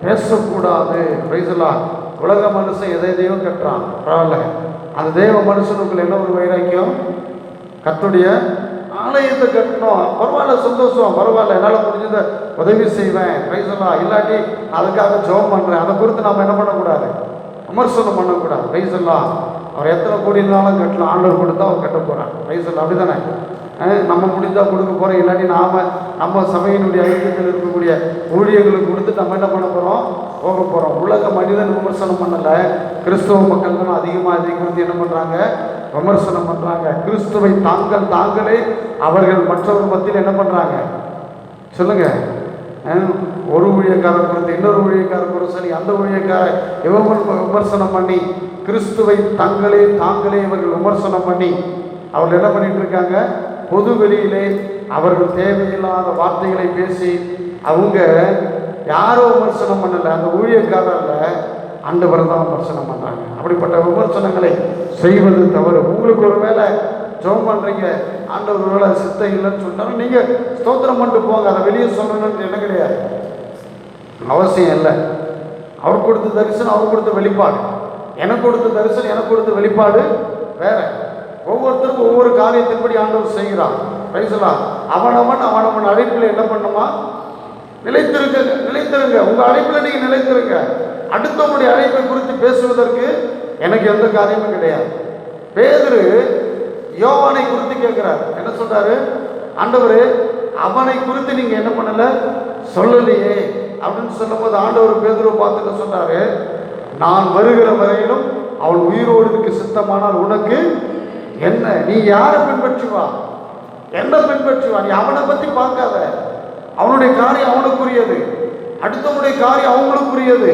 பேசக்கூடாது. பிரைஸ்லாம். உலக மனுஷன் எதை தெய்வம் கட்டுறான், பரவாயில்ல. அந்த தெய்வ மனுஷனுக்குள்ள என்ன ஒரு வைராக்கியம்? கர்த்தருடைய ஆலயத்தை கட்டணும், பரவாயில்ல, சந்தோஷம், பரவாயில்ல, என்னால் முடிஞ்சதை உதவி செய்வேன், பிரைஸ்லாம். இல்லாட்டி அதுக்காக ஜெபம் பண்ணுறேன். அதை குறித்து நாம் என்ன பண்ணக்கூடாது? விமர்சனம் பண்ணக்கூடாது. பிரைஸ்லாம். அவர் எத்தனை கோடினாலும் கட்டலாம், ஆண்டவர் கொடுத்தா அவர் கட்ட போகிறார். பிரைஸ்லாம். அப்படி தானே? நம்ம முடிஞ்சால் கொடுக்க போகிறோம், இல்லாட்டி நம்ம சபையினுடைய ஐக்கியத்தில் இருக்கக்கூடிய ஊழியர்களுக்கு கொடுத்து நம்ம என்ன பண்ண போகிறோம்? போக போகிறோம். உலக மனிதன் விமர்சனம் பண்ணலை, கிறிஸ்தவ மக்கள் தான் அதிகமாக இதை குறித்து என்ன பண்ணுறாங்க? விமர்சனம் பண்ணுறாங்க. கிறிஸ்துவை தாங்களே அவர்கள் மற்றவர் மத்தியில் என்ன பண்ணுறாங்க சொல்லுங்க? ஒரு ஊழியக்காரர் குறித்து இன்னொரு ஊழியக்காரர் குறித்து சரி, அந்த ஊழியக்காரர் இவங்க விமர்சனம் பண்ணி கிறிஸ்துவை தாங்களே இவர்கள் விமர்சனம் பண்ணி அவர்கள் என்ன பண்ணிட்டு இருக்காங்க? பொது வெளியிலே அவர்கள் தேவையில்லாத வார்த்தைகளை பேசி அவங்க யாரோ விமர்சனம் பண்ணலை, அந்த ஊழியக்காரரில் ஆண்டவரை தான் விமர்சனம் பண்ணுறாங்க. அப்படிப்பட்ட விமர்சனங்களை செய்வது தவறு. உங்களுக்கு ஒரு வேளை ஜெபம் பண்ணுறீங்க, ஆண்டவர் ஒரு வேளை சித்தம் இல்லைன்னு சொல்லிட்டாலும் நீங்கள் ஸ்தோத்திரம் பண்ணிட்டு போங்க. அதை வெளியே சொல்லணும்னு என்ன கிடையாது, அவசியம் இல்லை. அவர் கொடுத்த தரிசனம் அவர் கொடுத்த வெளிப்பாடு, எனக்கு கொடுத்த தரிசனம் எனக்கு கொடுத்த வெளிப்பாடு வேற. ஒவ்வொருத்தருக்கும் ஒவ்வொரு காரியத்தின்படி ஆண்டவர் செய்கிறான். பிரைஸ்லாம். அவனவன் அழைப்பில் என்ன பண்ணுமா? நிலைத்திருங்க. உங்க அழைப்பில் நீங்க நிலைத்திருங்க. அடுத்தவனுடைய அழைப்பை குறித்து பேசுவதற்கு எனக்கு எந்த காரியமும் கிடையாது. பேதுரு யோவானை குறித்து கேட்கிறார். என்ன சொல்றாரு? ஆண்டவரே, அவனை குறித்து நீங்க என்ன பண்ணல, சொல்லலையே அப்படின்னு சொல்லும் போது ஆண்டவர் பேதுருவை பார்த்துட்டு சொன்னாரு, நான் வருகிற வரையிலும் அவன் உயிரோடு இருக்க சித்தமானால் உனக்கு என்ன? நீ யாரை பின்பற்றுவா? என்ன பின்பற்றுவா? நீ அவனை பத்தி பார்க்காத. அவனுடைய காரியம் அவனுக்குரியது, அடுத்தவனுடைய காரியம் அவங்களுக்குரியது.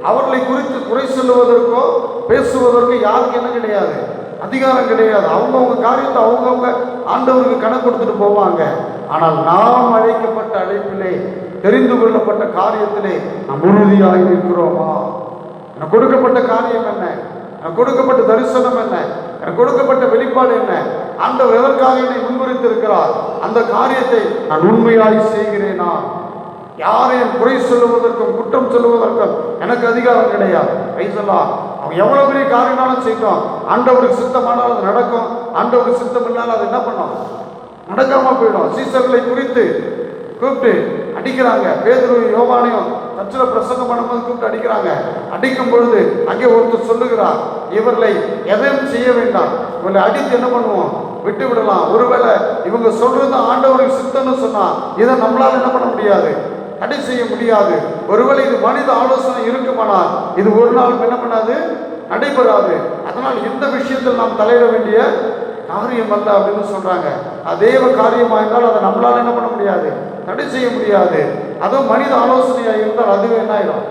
அவர்களை குறித்து குறை சொல்லுவதற்கோ பேசுவதற்கோ யாருக்கு என்ன கிடையாது, அதிகாரம் கிடையாது. அவங்கவுங்க காரியத்தை அவங்கவுங்க ஆண்டவருக்கு கணக்கு கொடுத்துட்டு போவாங்க. ஆனால் நாம் அழைக்கப்பட்ட அழைப்பிலே, தெரிந்து கொள்ளப்பட்ட காரியத்திலே நாம் உறுதியாக இருக்கிறோமா? எனக்கு கொடுக்கப்பட்ட காரியம் என்ன? எனக்கு கொடுக்கப்பட்ட தரிசனம் என்ன? எனக்கு கொடுக்கப்பட்ட வெளிப்பாடு என்ன? ஆண்டவர் எதற்காக என்னை முன்குறித்திருக்கிறார்? அந்த காரியத்தை நான் உண்மையாய் செய்கிறேனா? யாரையும் குறை சொல்லுவதற்கும் குற்றம் சொல்லுவதற்கும் எனக்கு அதிகாரம் கிடையாது. ரைசல்லாம். அவங்க எவ்வளவு பெரிய காரியம்னாலும் செய்யட்டும், ஆண்டவருக்கு சித்தமானால் அது நடக்கும். ஆண்டவருக்கு சித்தம் இல்லாமல் அது என்ன பண்ணும்? நடக்காம போயிடும். சீசர்களை குறித்து கூப்பிட்டு அடிக்கிறாங்க. பேதுருவையும் யோவானையும் தச்சுல பிரசங்கம் பண்ணும்போது கூப்பிட்டு அடிக்கிறாங்க. அடிக்கும் பொழுது அங்கே ஒருத்தர் சொல்லுகிறார், இவர்களை எதையும் செய்ய வேண்டாம், இவர்களை அடித்து என்ன பண்ணுவோம்? விட்டு விடலாம். ஒருவேளை இவங்க சொல்றது ஆண்டவருக்கு சித்தம்னு சொன்னா இதை நம்மளால என்ன பண்ண முடியாது, தடை செய்ய முடியாது. ஒருவேளை இது மனித ஆலோசனை இருக்குமானால் இது ஒரு நாள் என்ன பண்ணாது, நடைபெறாது. அதனால் இந்த விஷயத்தில் நாம் தலையிட வேண்டிய காரியம் அல்ல அப்படின்னு சொல்றாங்க. அதேவ காரியமா இருந்தால் அதை நம்மளால என்ன பண்ண முடியாது, தடை செய்ய முடியாது. அதுவும் மனித ஆலோசனையாக இருந்தால் அதுவே என்ன ஆயிடும்?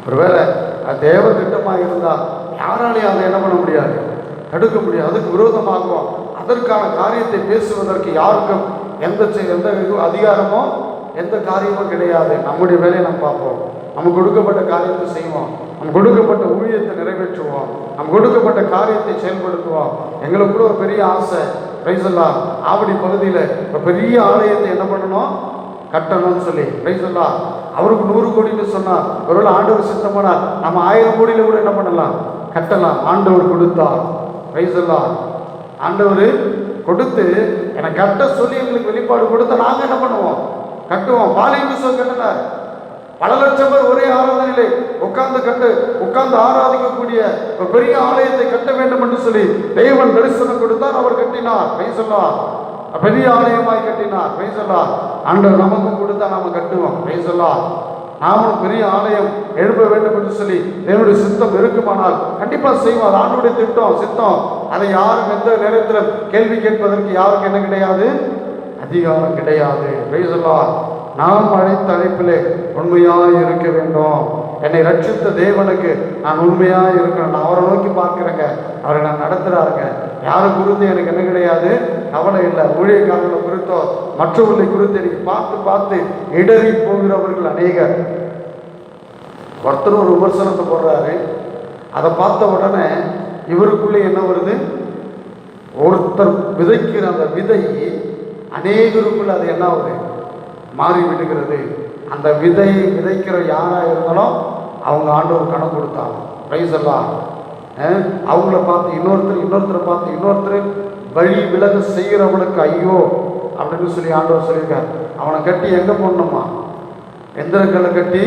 ஒருவேளை அது தேவ திட்டமாக இருந்தால் யாராலையும் அதை என்ன பண்ண முடியாது, தடுக்க முடியாது. அதுக்கு விரோதமாகும். அதற்கான காரியத்தை பேசுவதற்கு யாருக்கும் எந்த அதிகாரமோ எந்த காரியமும் கிடையாது. நம்முடைய வேலையை நம்ம பார்ப்போம், நம்ம கொடுக்கப்பட்ட காரியத்தை செய்வோம், நம்ம கொடுக்கப்பட்ட ஊழியத்தை நிறைவேற்றுவோம், நம்ம கொடுக்கப்பட்ட காரியத்தை செயல்படுத்துவோம். எங்களுக்கு கூட ஒரு பெரிய ஆசை, ரைசல்லா ஆவடி பகுதியில் ஒரு பெரிய ஆலயத்தை என்ன பண்ணணும், கட்டணும்னு சொல்லி. ரைசல்லா அவருக்கு 100 கோடின்னு சொன்னார். ஒருவேளை ஆண்டவர் சித்தமானால் நம்ம 1000 கோடியில் கூட என்ன பண்ணலாம், கட்டலாம். ஆண்டவர் கொடுத்தார். ரைசல்லா ஆண்டவர் கொடுத்து எனக்கு கட்ட சொல்லி எங்களுக்கு வெளிப்பாடு கொடுத்தா நாங்கள் என்ன பண்ணுவோம், கட்டுவோம். பாலியல் கட்டினார். பல லட்சம் பேர் ஒரே ஆராதனையிலே உட்கார்ந்து ஆராதிக்கக்கூடிய ஒரு பெரிய ஆலயத்தை கட்ட வேண்டும் என்று சொல்லி தேவன் தரிசனம் கொடுத்தார். அவர் கட்டினார். பேசலாம், பெரிய ஆலயமாய் கட்டினார். பேசலாம், ஆண்டவர் நமக்கும் கொடுத்தா நாம கட்டுவோம். பேசலாம், நாமும் பெரிய ஆலயம் எழுப்ப வேண்டும் என்று சொல்லி தேவனுடைய சித்தம் இருக்குமானால் கண்டிப்பா செய்வோம். அது ஆண்டவருடைய திட்டம், சித்தம். அதை யாரும் எந்த நேரத்தில் கேள்வி கேட்பதற்கு யாருக்கு என்ன கிடையாது, அதிகாரம் கிடையாது. பேசலாம், நாம் அழைத்த அழைப்பிலே உண்மையாக இருக்க வேண்டும். என்னை ரட்சித்த தேவனுக்கு நான் உண்மையாக இருக்கணும். நான் அவரை நோக்கி பார்க்குறேங்க, அவரை நான் நடத்துகிறாருங்க. யாரும் குறித்து எனக்கு என்ன கிடையாது, கவலை இல்லை. ஊழியக்காரர்களை குறித்தோ மற்றவர்களை குறித்து எனக்கு பார்த்து இடறி போகிறவர்கள் அநேகர். ஒருத்தர் ஒரு விமர்சனத்தை போடுறாரு, அதை பார்த்த உடனே இவருக்குள்ளே என்ன வருது, ஒருத்தர் விதைக்கிற அந்த விதை அநேகருக்குள்ள அது என்ன ஆகுது, மாறி விடுகிறது. அந்த விதைக்கிற யாராக இருந்தாலும் அவங்க ஆண்டவர் கணக்கு கொடுத்தாங்க. பிரைஸ் எல்லாம் அவங்கள பார்த்து இன்னொருத்தரை பார்த்து இன்னொருத்தர் வழி விலக செய்கிறவனுக்கு ஐயோ அப்படின்னு சொல்லி ஆண்டவர் சொல்லியிருக்கார். அவனை கட்டி எங்கே போடணுமா, எந்திரங்களை கட்டி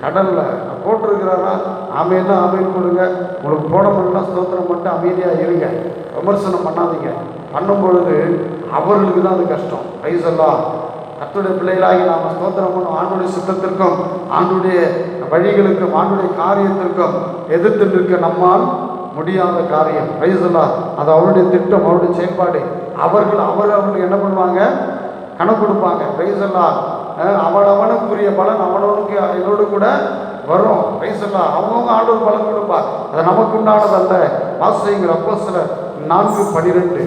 கடலில் போட்டிருக்கிறாரா? ஆமைன்னா ஆமைன்னு கொடுங்க. உங்களுக்கு போட முடியலாம், ஸ்தோத்திரம் மட்டும் அமைதியாக இருங்க, விமர்சனம் பண்ணாதீங்க. பண்ணும் பொழுது அவர்களுக்கு தான் அது கஷ்டம். பிரைஸ் எல்லாம் கர்த்தருடைய பிள்ளைகளாகி நாம் ஸ்தோத்திரம் பண்ணும். ஆண்டுடைய சித்தத்திற்கும் ஆண்டுடைய வழிகளுக்கும் ஆண்டுடைய காரியத்திற்கும் எதிர்த்து நிற்க நம்மால் முடியாத காரியம். பிரைஸ் எல்லாம் அது அவருடைய திட்டம், அவருடைய செயல்பாடு. அவர்களுக்கு என்ன பண்ணுவாங்க, கணக்கு கொடுப்பாங்க. பிரைஸ் எல்லாம் அவனுக்குரிய பலன் அவனவனுக்கு என்னோடு கூட வரும். பிரைஸ் எல்லாம் அவங்கவுங்க ஆண்டவர் பலன் கொடுப்பார். அது நமக்கு உண்டானதல்ல. வாசிங்கள் அப்போஸ்தலர் 4:12.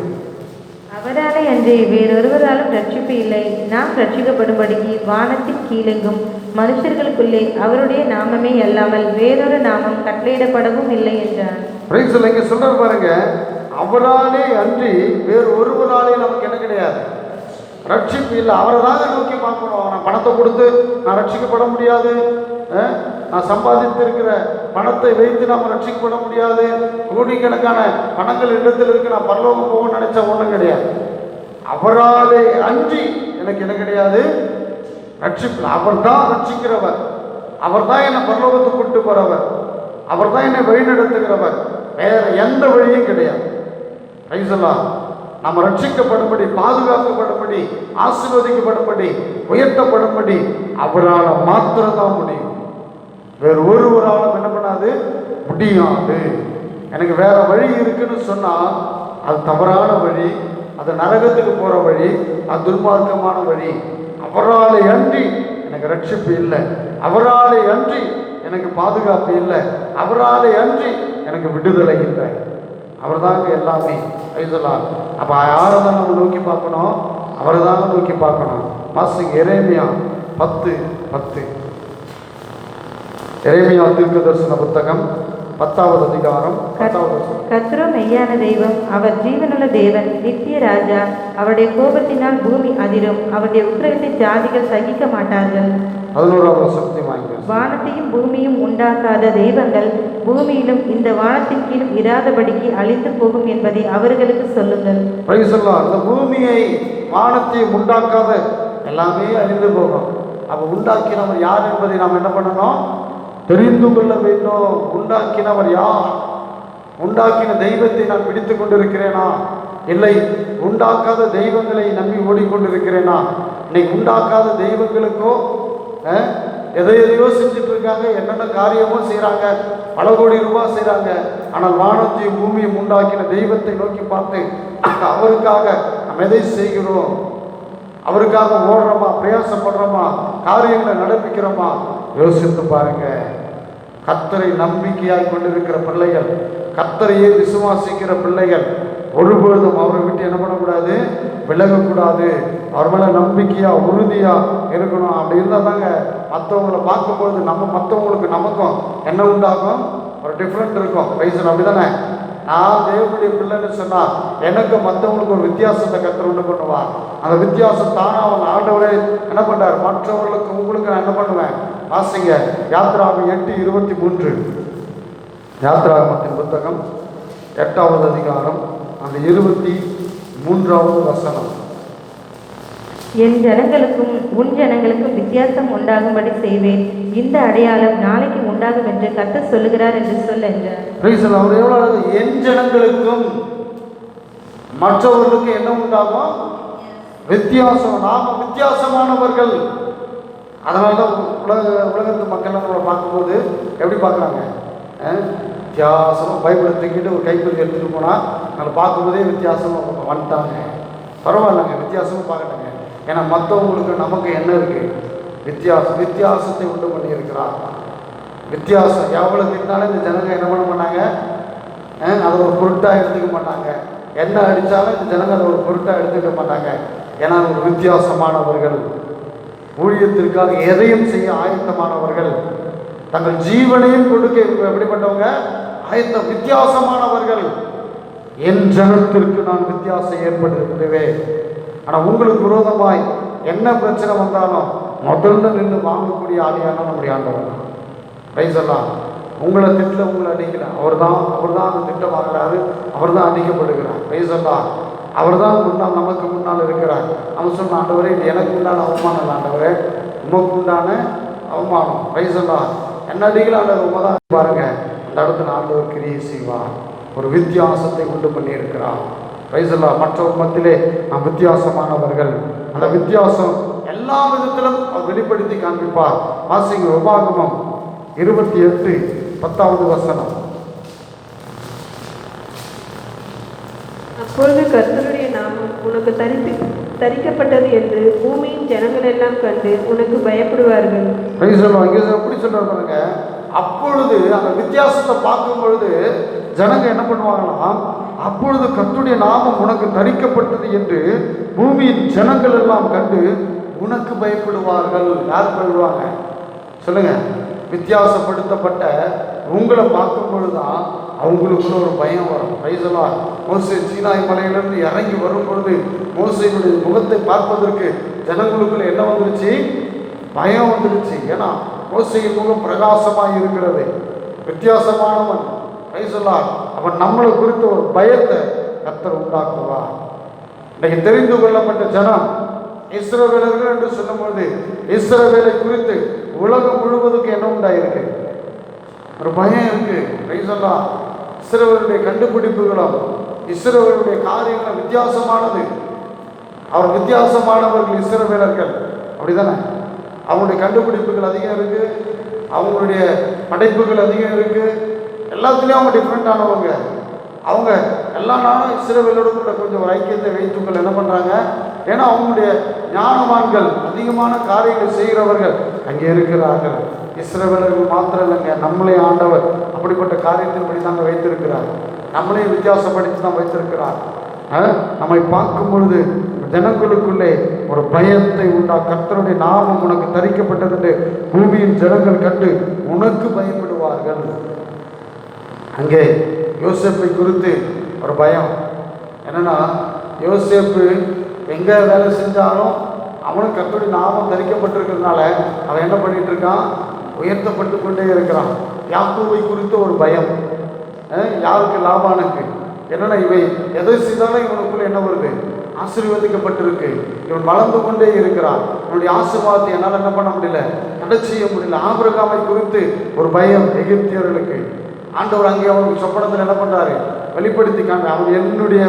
அவராலே அன்றி வேறொருவராலும் ரட்சிப்பு இல்லை. நாம் ரட்சிக்கப்படும்படிக்கு வானத்தின் கீழெங்கும் மனுஷர்களுக்குள்ளே அவருடைய நாமமே அல்லாமல் வேறொரு நாமம் கட்டளையிடப்படவும் இல்லை என்றார். இங்க சொல்றாரு பாருங்க, அவராலே அன்றி வேறு ஒருவராலே நமக்கு என்ன கிடையாது, ரட்சிப்பு இல்லை. அவரை தாங்க நோக்கி பார்க்கணும். நான் பணத்தை கொடுத்து நான் ரட்சிக்கப்பட முடியாது, நான் சம்பாதித்திருக்கிற பணத்தை வைத்து நாம் ரட்சிக்கப்பட முடியாது, கோடிக்கணக்கான பணங்கள் இடத்தில் இருக்கு, நான் பரலோகம் போகணும்னு நினைச்சா ஒன்றும் கிடையாது. அவராலே அன்றி எனக்கு என்ன கிடையாது, ரட்சிப்பு. அவர் தான் ரட்சிக்கிறவர், அவர் தான் என்னை பரலோகத்துக்கு கூட்டு போறவர், அவர் தான் என்னை வழிநடத்துகிறவர். வேற எந்த வழியும் கிடையாது. ஐசலாம் நம்ம ரட்சிக்கப்படும்படி, பாதுகாக்கப்படும்படி, ஆசீர்வதிக்கப்படும்படி, உயர்த்தப்படும்படி அவரால் மாத்திரம்தான் முடியும். வேறு ஒருவராலும் என்ன பண்ணாது, முடியாது. எனக்கு வேற வழி இருக்குன்னு சொன்னா அது தவறான வழி, அது நரகத்துக்கு போற வழி, அது துர்மார்க்கமான வழி. அவராலே அன்றி எனக்கு ரட்சிப்பு இல்லை, அவராலே அன்றி எனக்கு பாதுகாப்பு இல்லை, அவராலே அன்றி எனக்கு விடுதலை இல்லை. அவர் தாங்க எல்லாமே. ஐசலாம் அப்போ யாரை தான் நம்ம நோக்கி பார்க்கணும், அவரை தாங்க நோக்கி பார்க்கணும். வாசிங்க எரேமியா 10:10. எரேமியா தீர்க்கதரிசன புத்தகம் 10வது அதிகாரம் 10வது வசனம். கர்த்தரோ மெய்யான தெய்வம், அவர் ஜீவனுள்ள தேவன், நித்திய ராஜா. அவருடைய கோபத்தினால் பூமி அதிரும், அவருடைய உக்கிரகத்தை ஜாதிகள் சகிக்க மாட்டார்கள். 11வது வசனத்தை வாங்க. வானத்தையும் பூமியும் உண்டாக்காத தெய்வங்கள் பூமியிலும் இந்த வானத்தின் கீழும் இராதபடிக்கு அழிந்து போகும் என்பதை அவர்களுக்கு சொல்லுங்கள். அந்த பூமியை வானத்தையும் உண்டாக்காத எல்லாமே அழிந்து போகும். அப்போ உண்டாக்கினவர் யார் என்பதை நாம் என்ன பண்ணணும், தெரிந்து கொள்ள வேண்டும். உண்டாக்கினவர் யார்? உண்டாக்கின தெய்வத்தை நான் பிடித்து கொண்டிருக்கிறேனா, இல்லை உண்டாக்காத தெய்வங்களை நம்பி ஓடிக்கொண்டிருக்கிறேனா? இன்னைக்கு உண்டாக்காத தெய்வங்களுக்கோ எதையோ செஞ்சுட்டு இருக்காங்க, என்னென்ன காரியமோ செய்கிறாங்க, பல கோடி ரூபாய் செய்கிறாங்க. ஆனால் வானத்தையும் பூமியும் உண்டாக்கின தெய்வத்தை நோக்கி பார்த்து அவருக்காக நம்ம எதை செய்கிறோம், அவருக்காக ஓடுறோமா, பிரயாசப்படுறோமா, காரியங்களை நடப்பிக்கிறோமா? யோசித்து பாருங்க. கர்த்தரை நம்பிக்கையாய் கொண்டிருக்கிற பிள்ளைகள், கர்த்தரையே விசுவாசிக்கிற பிள்ளைகள் ஒருபொழுதும் அவரை விட்டு என்ன பண்ணக்கூடாது, விலகக்கூடாது. அவர் மேலே நம்பிக்கையாக உறுதியாக இருக்கணும். அப்படி இருந்தால் தாங்க மற்றவங்களை பார்க்கும்போது மற்றவங்களுக்கு நமக்கும் என்ன உண்டாகும், ஒரு டிஃப்ரெண்ட் இருக்கும். வயசு அப்படி தானே. நான் தேவனுடைய பிள்ளைன்னு சொன்னால் எனக்கு மற்றவங்களுக்கு ஒரு வித்தியாசத்தை கர்த்தர் உண்டு பண்ணுவார். அந்த வித்தியாசம் தானாக அவன் ஆண்டவரே என்ன பண்ணுறார், மற்றவர்களுக்கு உங்களுக்கு நான் என்ன பண்ணுவேன். வாசிங்க யாத்ராகமம் 8:23. யாத்ராகமத்தின் புத்தகம் 8வது அதிகாரம் அந்த 23வது வசனம். என் ஜனங்களுக்கும் உன் ஜனங்களுக்கும் வித்தியாசம் உண்டாகும்படி செய்வேன். இந்த அடையாளம் நாளைக்கு உண்டாகும் என்று கர்த்தர் சொல்லுகிறார் என்று சொல் என்றார். அவர் எவ்வளோ அழகு, என் ஜனங்களுக்கும் மற்றவர்களுக்கு என்ன உண்டாகும்? வித்தியாசம். நாம வித்தியாசமானவர்கள். அதனால தான் உலகத்து மக்கள் நம்மளை பார்க்கும்போது எப்படி பார்க்குறாங்க? வித்தியாசமாக பைபிளை தூக்கிட்டு ஒரு கைப்பிடி எடுத்துகிட்டு போனால் நம்மளை பார்க்கும்போதே வித்தியாசமாக வந்துட்டாங்க. பரவாயில்லைங்க, வித்தியாசமாக பார்க்கட்டாங்க. ஏன்னா மற்றவங்களுக்கு நமக்கு என்ன இருக்குது? வித்தியாசத்தை உண்டு பண்ணி இருக்கிறார். வித்தியாசம் எவ்வளோ திட்டினாலும் இந்த ஜனங்க என்ன பண்ண மாட்டாங்க? அதை ஒரு பொருட்டாக எடுத்துக்க மாட்டாங்க. என்ன அடித்தாலும் இந்த ஜனங்க அதை ஒரு பொருட்டாக எடுத்துக்க மாட்டாங்க. ஏன்னா ஒரு வித்தியாசமானவர்கள், ஊழியத்திற்காக எதையும் செய்ய ஆயத்தமானவர்கள், தங்கள் ஜீவனையும் கொடுக்க எப்படிப்பட்டவங்க? வித்தியாசமானவர்கள். என் ஜனத்திற்கு நான் வித்தியாசம் ஏற்படுத்துவேன். ஆனால் உங்களுக்கு விரோதமாய் என்ன பிரச்சனை வந்தாலும் முதல்ல நின்று வாங்கக்கூடிய ஆளியான நம்முடைய ஆண்டவர். பிரைஸ் எல்லாம். உங்களை திட்டில் உங்களை அடிக்கல, அவர் தான் அந்த திட்டம் வாங்குறாரு, அவர் தான் அடிக்கப்படுகிறார். பிரைஸ் எல்லாம். அவர் தான் முன்னால் நமக்கு முன்னால் இருக்கிறார். நம்ம சொன்ன ஆண்டவரே, இது எனக்கு உண்டான அவமானம் இல்லை ஆண்டவரே, உமக்கு உண்டான அவமானம். பிரைஸ் எல்லாம். என்ன அடிக்கல ஆண்டவர் உண்மை தான். பாருங்க, அந்த இடத்துல ஆண்டவர் கிரியை செய்வார். ஒரு வித்தியாசத்தை உண்டு பண்ணி இருக்கிறார். பிரைஸ் எல்லாம். மற்றவர் மத்தியிலே நாம் வித்தியாசமானவர்கள். அந்த வித்தியாசம் எல்லா விதத்திலும் அவர் வெளிப்படுத்தி காண்பிப்பார். வாசிங்க உபாகமம் 28:10 அப்பொழுது கர்த்தருடைய நாமம் உனக்கு தரிக்கப்பட்டது என்று பூமியின் ஜனங்கள் எல்லாம் கண்டு உனக்கு பயப்படுவார்கள். எப்படி சொல்றாங்க? அப்பொழுது அந்த வித்தியாசத்தை பார்க்கும் பொழுது ஜனங்க என்ன பண்ணுவாங்களாம்? அப்பொழுது கர்த்தருடைய நாமம் உனக்கு தரிக்கப்பட்டது என்று பூமியின் ஜனங்கள் எல்லாம் கண்டு உனக்கு பயப்படுவார்கள். யார் பயப்படுவாங்க சொல்லுங்க? வித்தியாசப்படுத்தப்பட்ட உங்களை பார்க்கும் பொழுதுதான் அவங்களுக்குள்ள ஒரு பயம் வரும். பிரைஸலா. மோசே சீனாய் மலையிலிருந்து இறங்கி வரும் பொழுது மோசையினுடைய முகத்தை பார்ப்பதற்கு ஜனங்களுக்குள்ள என்ன வந்துருச்சு? பயம் வந்துருச்சு. ஏன்னா மோசையின் முகம் பிரகாசமாக இருக்கிறது. வித்தியாசமானவன். பிரைஸலா. அவன் நம்மளை குறித்த ஒரு பயத்தை கர்த்தர் உண்டாக்குவார். இன்னைக்கு தெரிந்து கொள்ளப்பட்ட ஜனம் இஸ்ரவேலர்கள் என்று சொல்லும்போது இஸ்ரவேலை குறித்து உலகம் முழுவதுக்கு என்ன உண்டாயிருக்கு? ஒரு பயம் இருக்கு. பிரைஸலா. இஸ்ரவேலுடைய கண்டுபிடிப்புகளும் இஸ்ரவேலுடைய காரியங்களும் வித்தியாசமானது. அவர் வித்தியாசமானவர்கள் இஸ்ரவேலர்கள். அப்படிதானே? அவங்களுடைய கண்டுபிடிப்புகள் அதிகம் இருக்கு, அவங்களுடைய படைப்புகள் அதிகம் இருக்கு. எல்லாத்துலேயும் அவங்க டிஃப்ரெண்டானவங்க. அவங்க எல்லா நாளும் இஸ்ரவேலோடு கூட கொஞ்சம் ஒரு ஐக்கியத்தை வைத்துக்கள் என்ன பண்ணுறாங்க? ஏன்னா அவங்களுடைய ஞானவான்கள், அதிகமான காரியங்களை செய்கிறவர்கள் அங்கே இருக்கிறார்கள். இஸ்ரவேலர்கள் மாத்திரம் இல்லைங்க, நம்மளே ஆண்டவர் அப்படிப்பட்ட காரியத்தின்படி தாங்க வைத்திருக்கிறார். நம்மளையும் வித்தியாசப்படுத்தி தான் வைத்திருக்கிறார். நம்மை பார்க்கும் பொழுது ஜனங்களுக்குள்ளே ஒரு பயத்தை உண்டா. கர்த்தருடைய நாமம் உனக்கு தரிக்கப்பட்டது என்று பூமியின் ஜனங்கள் கண்டு உனக்கு பயப்படுவார்கள். அங்கே யோசேப்பை குறித்து ஒரு பயம். என்னன்னா, யோசேப்பு எங்கே வேலை செஞ்சாலும் அவனுக்கு கர்த்தருடைய நாமம் தரிக்கப்பட்டிருக்கிறதுனால அவன் என்ன பண்ணிட்டு இருக்கான்? உயர்த்தப்பட்டு கொண்டே இருக்கிறான். யாக்கோபை குறித்த ஒரு பயம். யாருக்கு? லாபானுக்கு. என்னன்னா, இவை எதை செய்தாலும் இவனுக்குள்ள என்ன வருது? ஆசீர்வதிக்கப்பட்டிருக்கு. இவன் வளர்ந்து கொண்டே இருக்கிறான். இவனுடைய ஆசீர்வாதத்தை என்னால் என்ன பண்ண முடியல, தடை செய்ய முடியல. ஆபிரகாமை குறித்து ஒரு பயம் எகிப்தியர்களுக்கு. ஆண்டவர் அங்கே அவனுக்கு சொப்பனத்தில் என்ன பண்ணுறாரு? வெளிப்படுத்தி காண்பி. அவன் என்னுடைய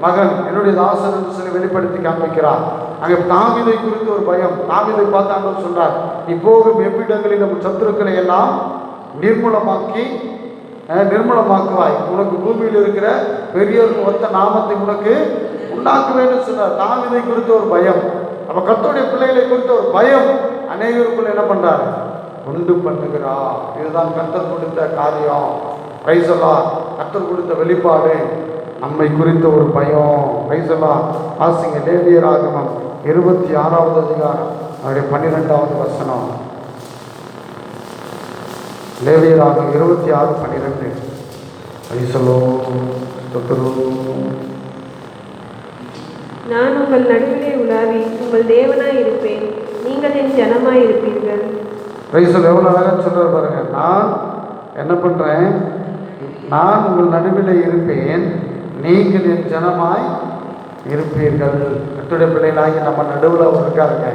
மகன், என்னுடைய தாசன் என்று சொல்லி வெளிப்படுத்தி காண்பிக்கிறார். அங்கே தாவீதை குறித்து ஒரு பயம். தாவீதை பார்த்து ஆண்டவர் சொல்றார், நீ போகும் எவ்விடங்களில் நம்ம சத்துருக்களை எல்லாம் நிர்மூலமாக்குவாய், உனக்கு பூமியில் இருக்கிற பெரியோருக்கு ஒத்த நாமத்தை உனக்கு உண்டாக்குவேன்னு சொன்னார். தாவீதை குறித்த ஒரு பயம். அப்ப கர்த்தருடைய பிள்ளைகளை குறித்த ஒரு பயம் அநேகருக்குள்ள என்ன பண்றாரு? உண்டு பண்ணுகிறார். இதுதான் கர்த்தர் கொடுத்த காரியம். பிரைஸலா. கர்த்தர் கொடுத்த வெளிப்பாடு நம்மை குறித்த ஒரு பயம். பிரைஸலா. ஆசிங்க லேவியராகமம் 26வது அதிகாரம் 12வது. லேவியராகமம் 26:12. பிரைஸலோ. நான் உங்கள் நடுவிலே உலாவி உங்கள் தேவனாய் இருப்பேன், நீங்கள் என் ஜனமாய் இருப்பீர்கள். பிரைஸலோ. எவ்வளோ அழகாக சொல்கிறார் பாருங்க. நான் என்ன பண்ணுறேன்? நான் உங்கள் நடுவிலே இருப்பேன், நீங்கள் என் ஜனமாய் இருப்பீர்கள். கர்த்தருடைய பிள்ளைகளாகி நம்ம நடுவில் அவர் இருக்காருங்க.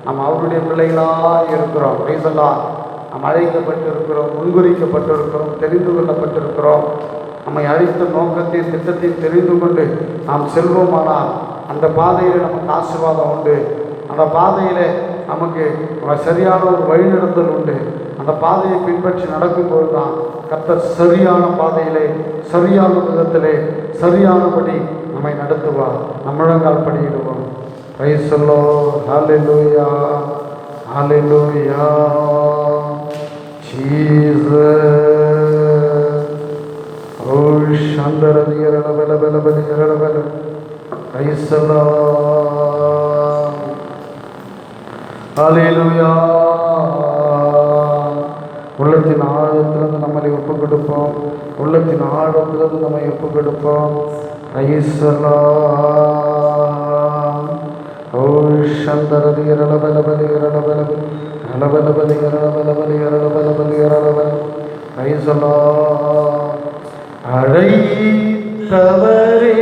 நம்ம அவருடைய பிள்ளைகளாக இருக்கிறோம். சொல்லலாம், நம்ம அழைக்கப்பட்டு இருக்கிறோம், முன்குறிக்கப்பட்டு இருக்கிறோம், தெரிந்து கொள்ளப்பட்டிருக்கிறோம். நம்மை அழைத்த நோக்கத்தையும் திட்டத்தையும் தெரிந்து கொண்டு நாம் செல்வோமானால் அந்த பாதையில் நமக்கு ஆசீர்வாதம் உண்டு. அந்த பாதையில் நமக்கு சரியான ஒரு வழிநடத்தல் உண்டு. அந்த பாதையை பின்பற்றி நடக்கும்போது தான் கர்த்தர் சரியான பாதையிலே, சரியான விதத்திலே, சரியானபடி நம்மை நடத்துவார். நம்மழங்கால் படியிடுவோம். Praise the Lord. Hallelujah, hallelujah. Jesus. Oh சந்தரதியரல பல பல பலியரல பல. Praise the Lord. ஹல்லேலூயா. உள்ளத்தின் ஆழத்திலிருந்து நம்மளை ஒப்பு கொடுப்போம். உள்ளத்தின் ஆழத்திலிருந்து நம்மை ஒப்பு கொடுப்போம். Price the Lord. ஓ சந்தரதியரல பல பலியரல பல பல பலியரல பல பலியரல பல பலியரல பல. Praise the Lord. அழைத்தவரே,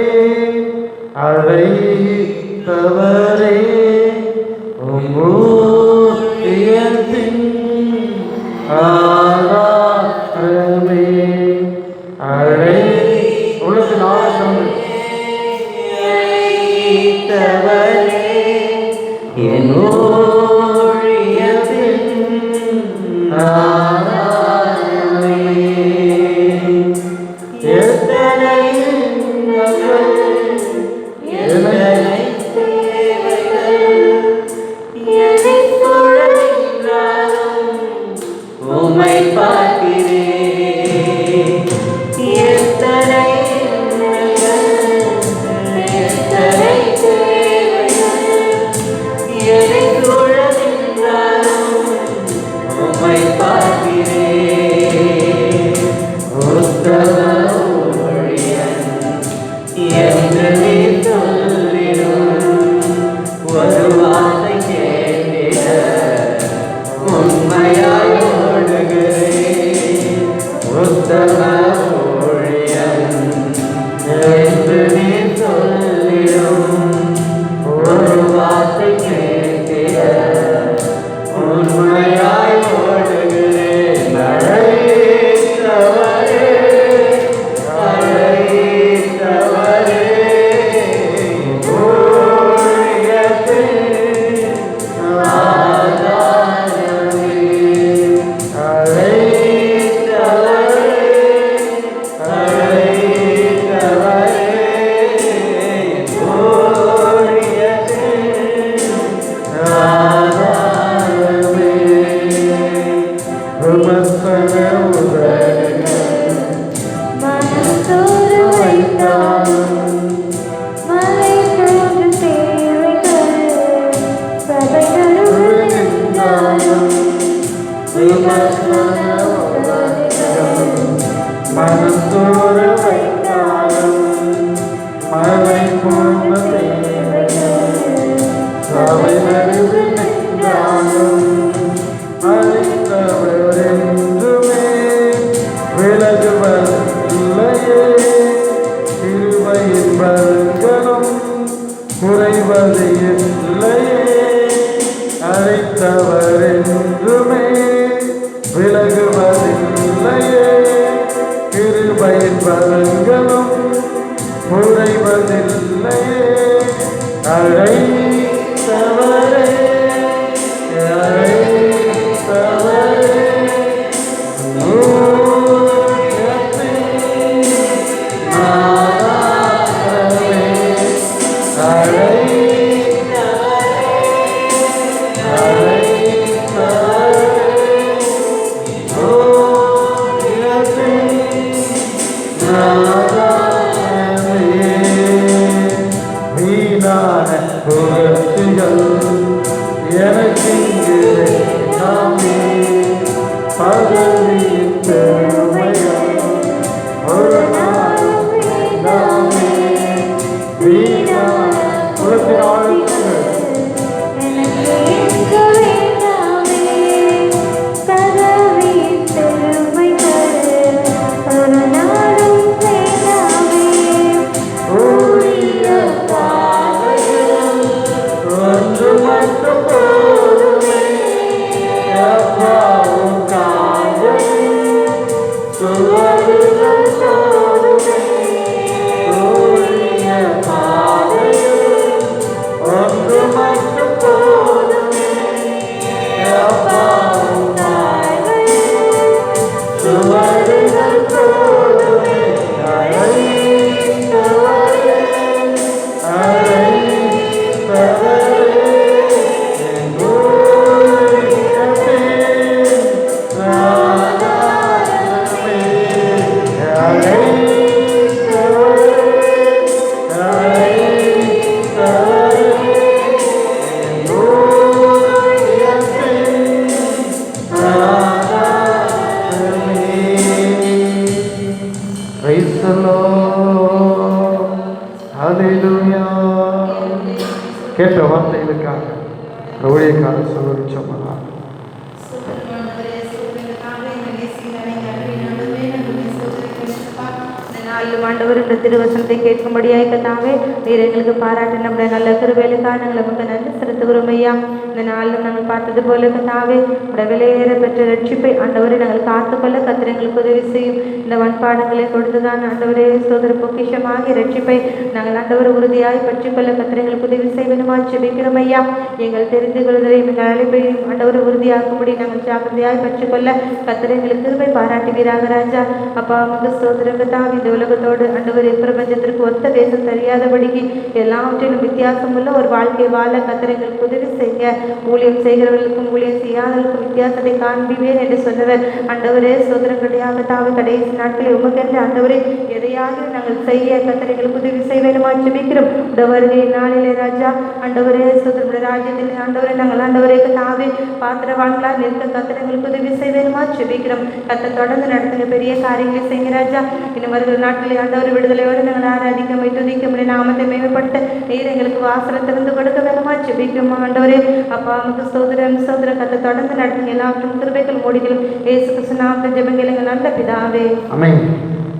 அழைத்தவரே, ஊழியத்தின் ஆதாரமே. உள்ளத்தின் ஆழத்திலிருந்து அழைத்தவரே, என் ஊழியத்தின் ஆதாரமே. எத்தனை இன்னல்கள், எத்தனை தேவைகள் என்னை சூழ்கின்றாலும் உம்மை பார்க்கிறேன். எத்தனை இன்னல்கள், எத்தனை தேவைகள் என்னை சூழ்கின்றாலும் உம்மை பார்க்கிறேன். உத்தம ஊழியன் என்று நீ சொல்லிடும் ஒரு வார்த்தை கேட்டிட உண்மையாய் ஓடுகிறேன். உத்தம ஊழியன் என்று நீ சொல்லிடும் ஒரு வார்த்தை கேட்டிட உண்மையாய் ஓடுகிறேன். அழைத்தவரே, அழைத்தவரே, ஊழியத்தின் ஆதாரமே. அழைத்தவரே, அழைத்தவரே, ஊழியத்தின் ஆதாரமே. விமர்சன உதடுகள் மனத்தோடு வைத்தாலும் மலை போன்ற தேவைகள் சபை நடுவில் நின்றாலும் விமர்சன உதடுகள் மனத்தோடு வைத்தாலும் மலை போன்ற தேவைகள் சபை நடுவில் நின்றாலும் அழைத்தவர் என்றுமே விலகுவதில்லையே. கிருபையின் பலன்களும் குறைவது இல்லையே. அழைத்தவர் என்றுமே விலகுவதில்லையே. கிருபையின் பலன்களும் குறைவதில்லையே. அழைத்தவரே, அழைத்தவரே, ஊழியத்தின் ஆதாரமே. வீணான புகழ்ச்சிகள் எனக்கிங்கு நாமே. பதவியின் பெருமைகள் ஒரு நாளும் வேண்டாமே. வீணான புகழ்ச்சிகள் எனக்கு இருக்க வேண்டாமே. பதவியின் பெருமைகள் ஒரு நாளும் வேண்டாமே. ஊழியத்தால் சுவடுகள் போதுமே ஓடிய பாதையில் ஒன்று மட்டும் போதுமே அப்பாவும் தாய்கள் சுவடுகள் போதுமே அழைத்தவரே அழைத்தவரே என் ஊழியத்தின் ஆதாரமே அழைத்தவரே அழைத்தவரே என் ஊழியத்தின் ஆதாரமே. Praise the Lord. Hallelujah. கேட்ட வார்த்தைகளுக்காக ஊழியக்காரர் சொல்லிச்சோம்னா ஆண்டவர் இந்த திருவசனத்தை கேட்கும்படியாக கத்தாவே நீர் எங்களுக்கு பாராட்டு நம்முடைய நல்ல கிருபைகளுக்காக நாங்கள் நமக்கு நன்றி செலுத்துகிறோம் ஐயா. இந்த நாளில் நாங்கள் பார்த்தது போல கத்தாவே உடைய விலையேற பெற்ற ரட்சிப்பை ஆண்டவரை நாங்கள் காத்துக்கொள்ள கத்திர எங்களுக்கு உதவி செய்யும். இந்த வன்பாடங்களை கொடுத்துதான் ஆண்டவரே சோதர பொக்கிஷமாகிய ரட்சிப்பை நாங்கள் ஆண்டவர் உறுதியாய் பற்றிக்கொள்ள கத்திர எங்களுக்கு உதவி செய்வனுமா ஜெபிக்கிறோம் ஐயா. எங்கள் தெரிந்து கொள்வதையும் எங்கள் அழைப்பையும் ஆண்டவர் உறுதியாக்கும்படி நாங்கள் ஜாக்கிரதையாய் பற்றிக்கொள்ள கத்திர எங்களுக்கு கிருபை பாராட்டுவீராக ராஜா. அப்பா நமக்கு சோதரங்க தான் இந்த உலகத்தோடு ஆண்டவரே பிரபஞ்சத்திற்கு ஒத்த தேசம் தெரியாதபடிக்கு எல்லாவற்றிலும் வித்தியாசம் உள்ள ஒரு வாழ்க்கை வாழ கத்திர எங்களுக்கு உதவி செய்ய ஊழியம் செய்கிறவர்களுக்கும் ஊழியம் செய்யாதவர்களுக்கும் வித்தியாசத்தை காண்பிவேன் என்று சொன்னவர் ஆண்டவரே சோதரங்கடையாக தாவே கடைசி நாட்களில் உமக்கென்று ஆண்டவரே எதையாக நாங்கள் செய்ய கத்திரைகளுக்கு உதவி செய்வேனுமா ஜெபிக்கிறோம். இந்த வருகை நாளிலே ராஜா ஆண்டவரே சோதரனுடைய ராஜ்யத்தில் ஆண்டவரே நாங்கள் ஆண்டவரே தாவே பாத்திரவான்களா நிற்க கத்திரைகளுக்கு உதவி செய்வேனுமா ஜெபிக்கிறோம். கத்த தொடர்ந்து நடத்துங்க பெரிய காரியங்களை செய்ய ராஜா. இன்னும் வருகிற நாட்களில் ஆண்டவர் விடுதலையோடு நாங்கள் ஆராதிக்க துதிக்க முடியும் நாமத்தை மேம்படுத்த நீர் எங்களுக்கு வாசலை திறந்து கொடுக்க வேணுமா ஜெபிக்கும் ஆண்டவரே. அப்பா நமக்கு சோதரம் சோதர கத்த தொடர்ந்து நடத்துங்க எல்லாவற்றும் கிருபைகள் மூடிகளும் இயேசு கிறிஸ்து நாமத்தில் ஜெபங்கள் எங்கள் நல்ல பிதாவே ஆமென்.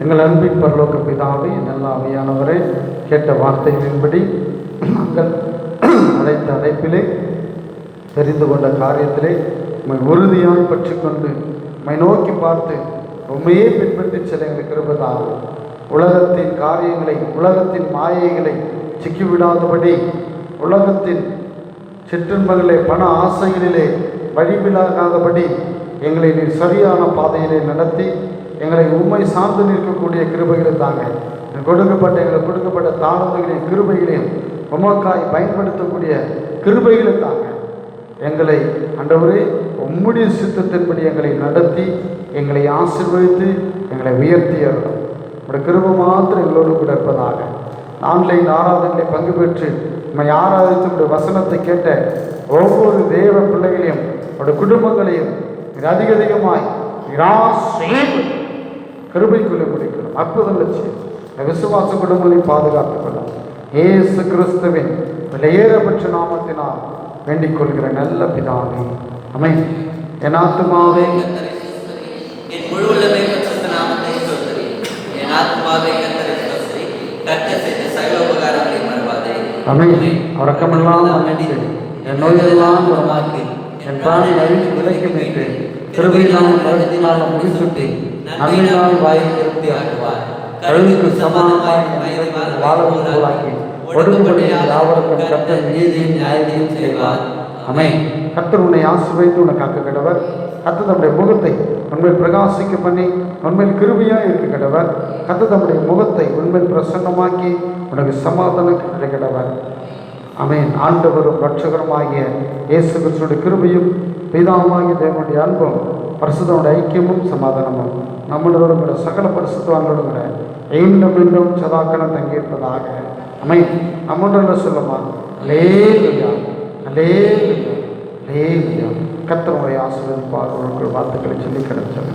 எங்கள் அன்பின் பரலோக பிதாவே நல்ல ஆவியானவரே கேட்ட வார்த்தைகளின்படி நாங்கள் அழைத்த அழைப்பிலே தெரிந்து கொண்ட காரியத்திலே உம்மை உறுதியாய் பற்றி கொண்டு உம்மை நோக்கி பார்த்து உண்மையே பின்பற்றி செல்ல எங்களுக்கு இருப்பதாகும். உலகத்தின் காரியங்களை உலகத்தின் மாயைகளை சிக்கிவிடாதபடி உலகத்தின் சிற்றின்பங்களே பண ஆசைகளிலே வழிவிலாகாதபடி எங்களை நீர் சரியான பாதையிலே நடத்தி எங்களை உண்மை சார்ந்து நிற்கக்கூடிய கிருபைகளை தாங்க. எங்களுக்கு கொடுக்கப்பட்ட தாளந்துகளையும் கிருபைகளையும் உமக்காய் பயன்படுத்தக்கூடிய கிருபைகளை தாங்க. எங்களை ஆண்டவரே உம்முடைய சித்தத்தின்படி எங்களை நடத்தி எங்களை ஆசீர்வதித்து எங்களை உயர்த்தியறோம். உடைய கிருபை மாத்திரம் எங்களோடு கூட இருப்பதாக. ஆன்லைன் ஆராதனை பங்கு பெற்று நம்ம ஆராதித்து உடைய வசனத்தை கேட்ட ஒவ்வொரு தேவ பிள்ளைகளையும் அவருடைய குடும்பங்களையும் அதிக அதிகமாய் கிருபைக்குள்ளே முடிக்கணும். அற்புதம் லட்சியம் விசுவாச குடும்பங்களையும் பாதுகாத்துக் கொள்ளும். இயேசு கிறிஸ்துவின் விலையேறப்பட்ட நாமத்தினால் வேண்டிக் கொள்கிற நல்ல பிதாவே ஆமென். என் ஆத்துமாவே என் முழு உள்ளமே பரிசுத்த நாமத்தை ஸ்தோத்திரி. என் ஆத்துமாவே கர்த்தரை ஸ்தோத்திரி. கர்த்தர் செய்த சகல உபகாரங்களை மறவாதே. ஆமென். அவரக்கமெல்லாம் மன்னித்து என் நோயெல்லாம் குணமாக்கி என் பிராணை அழித்து விலைக்கு மீட்டு கிருபையினால் மரணத்தினால் முடிசூட்டி நன்மையினால் வாயை திருப்தி ஆக்குவார். கழுவுக்கு சமானமாய் வாழாக்கி ஒடுக்கப்பட்ட யாவருக்கும் கர்த்தர் நீதியும் நியாயத்தையும் செய்வார். ஆமென். கர்த்தர் உன்னை ஆசீர்வதித்து உன்னை காக்க கடவர். கர்த்தர் தம்முடைய முகத்தை உண்மையில் பிரகாசிக்க பண்ணி உண்மையில் கிருபையாக இருக்க கடவர். கர்த்தர் தம்முடைய முகத்தை உண்மையில் பிரசன்னமாக்கி உனக்கு சமாதானம் கிடைக்கடவர். ஆமென். ஆண்டவரும் ரட்சகருமாகிய இயேசு கிறிஸ்துவின் கிருபையும் பிதாவாகிய தேவனுடைய அன்பும் பரிசுத்தனுடைய ஐக்கியமும் சமாதானமும் நம்மளோட கூட சகல பரிசுத்தவான்களோடு கூட மீண்டும் சதாக்கணம் தங்கியிருப்பதாக. ஆமென். நம்மளோட சொல்லுமா அல்லேலூயா அல்லேலூயா அல்லேலூயா. கர்த்தருடைய ஆசீர்வாதம் வார்த்தைகளை சொல்லி கிடைச்சது.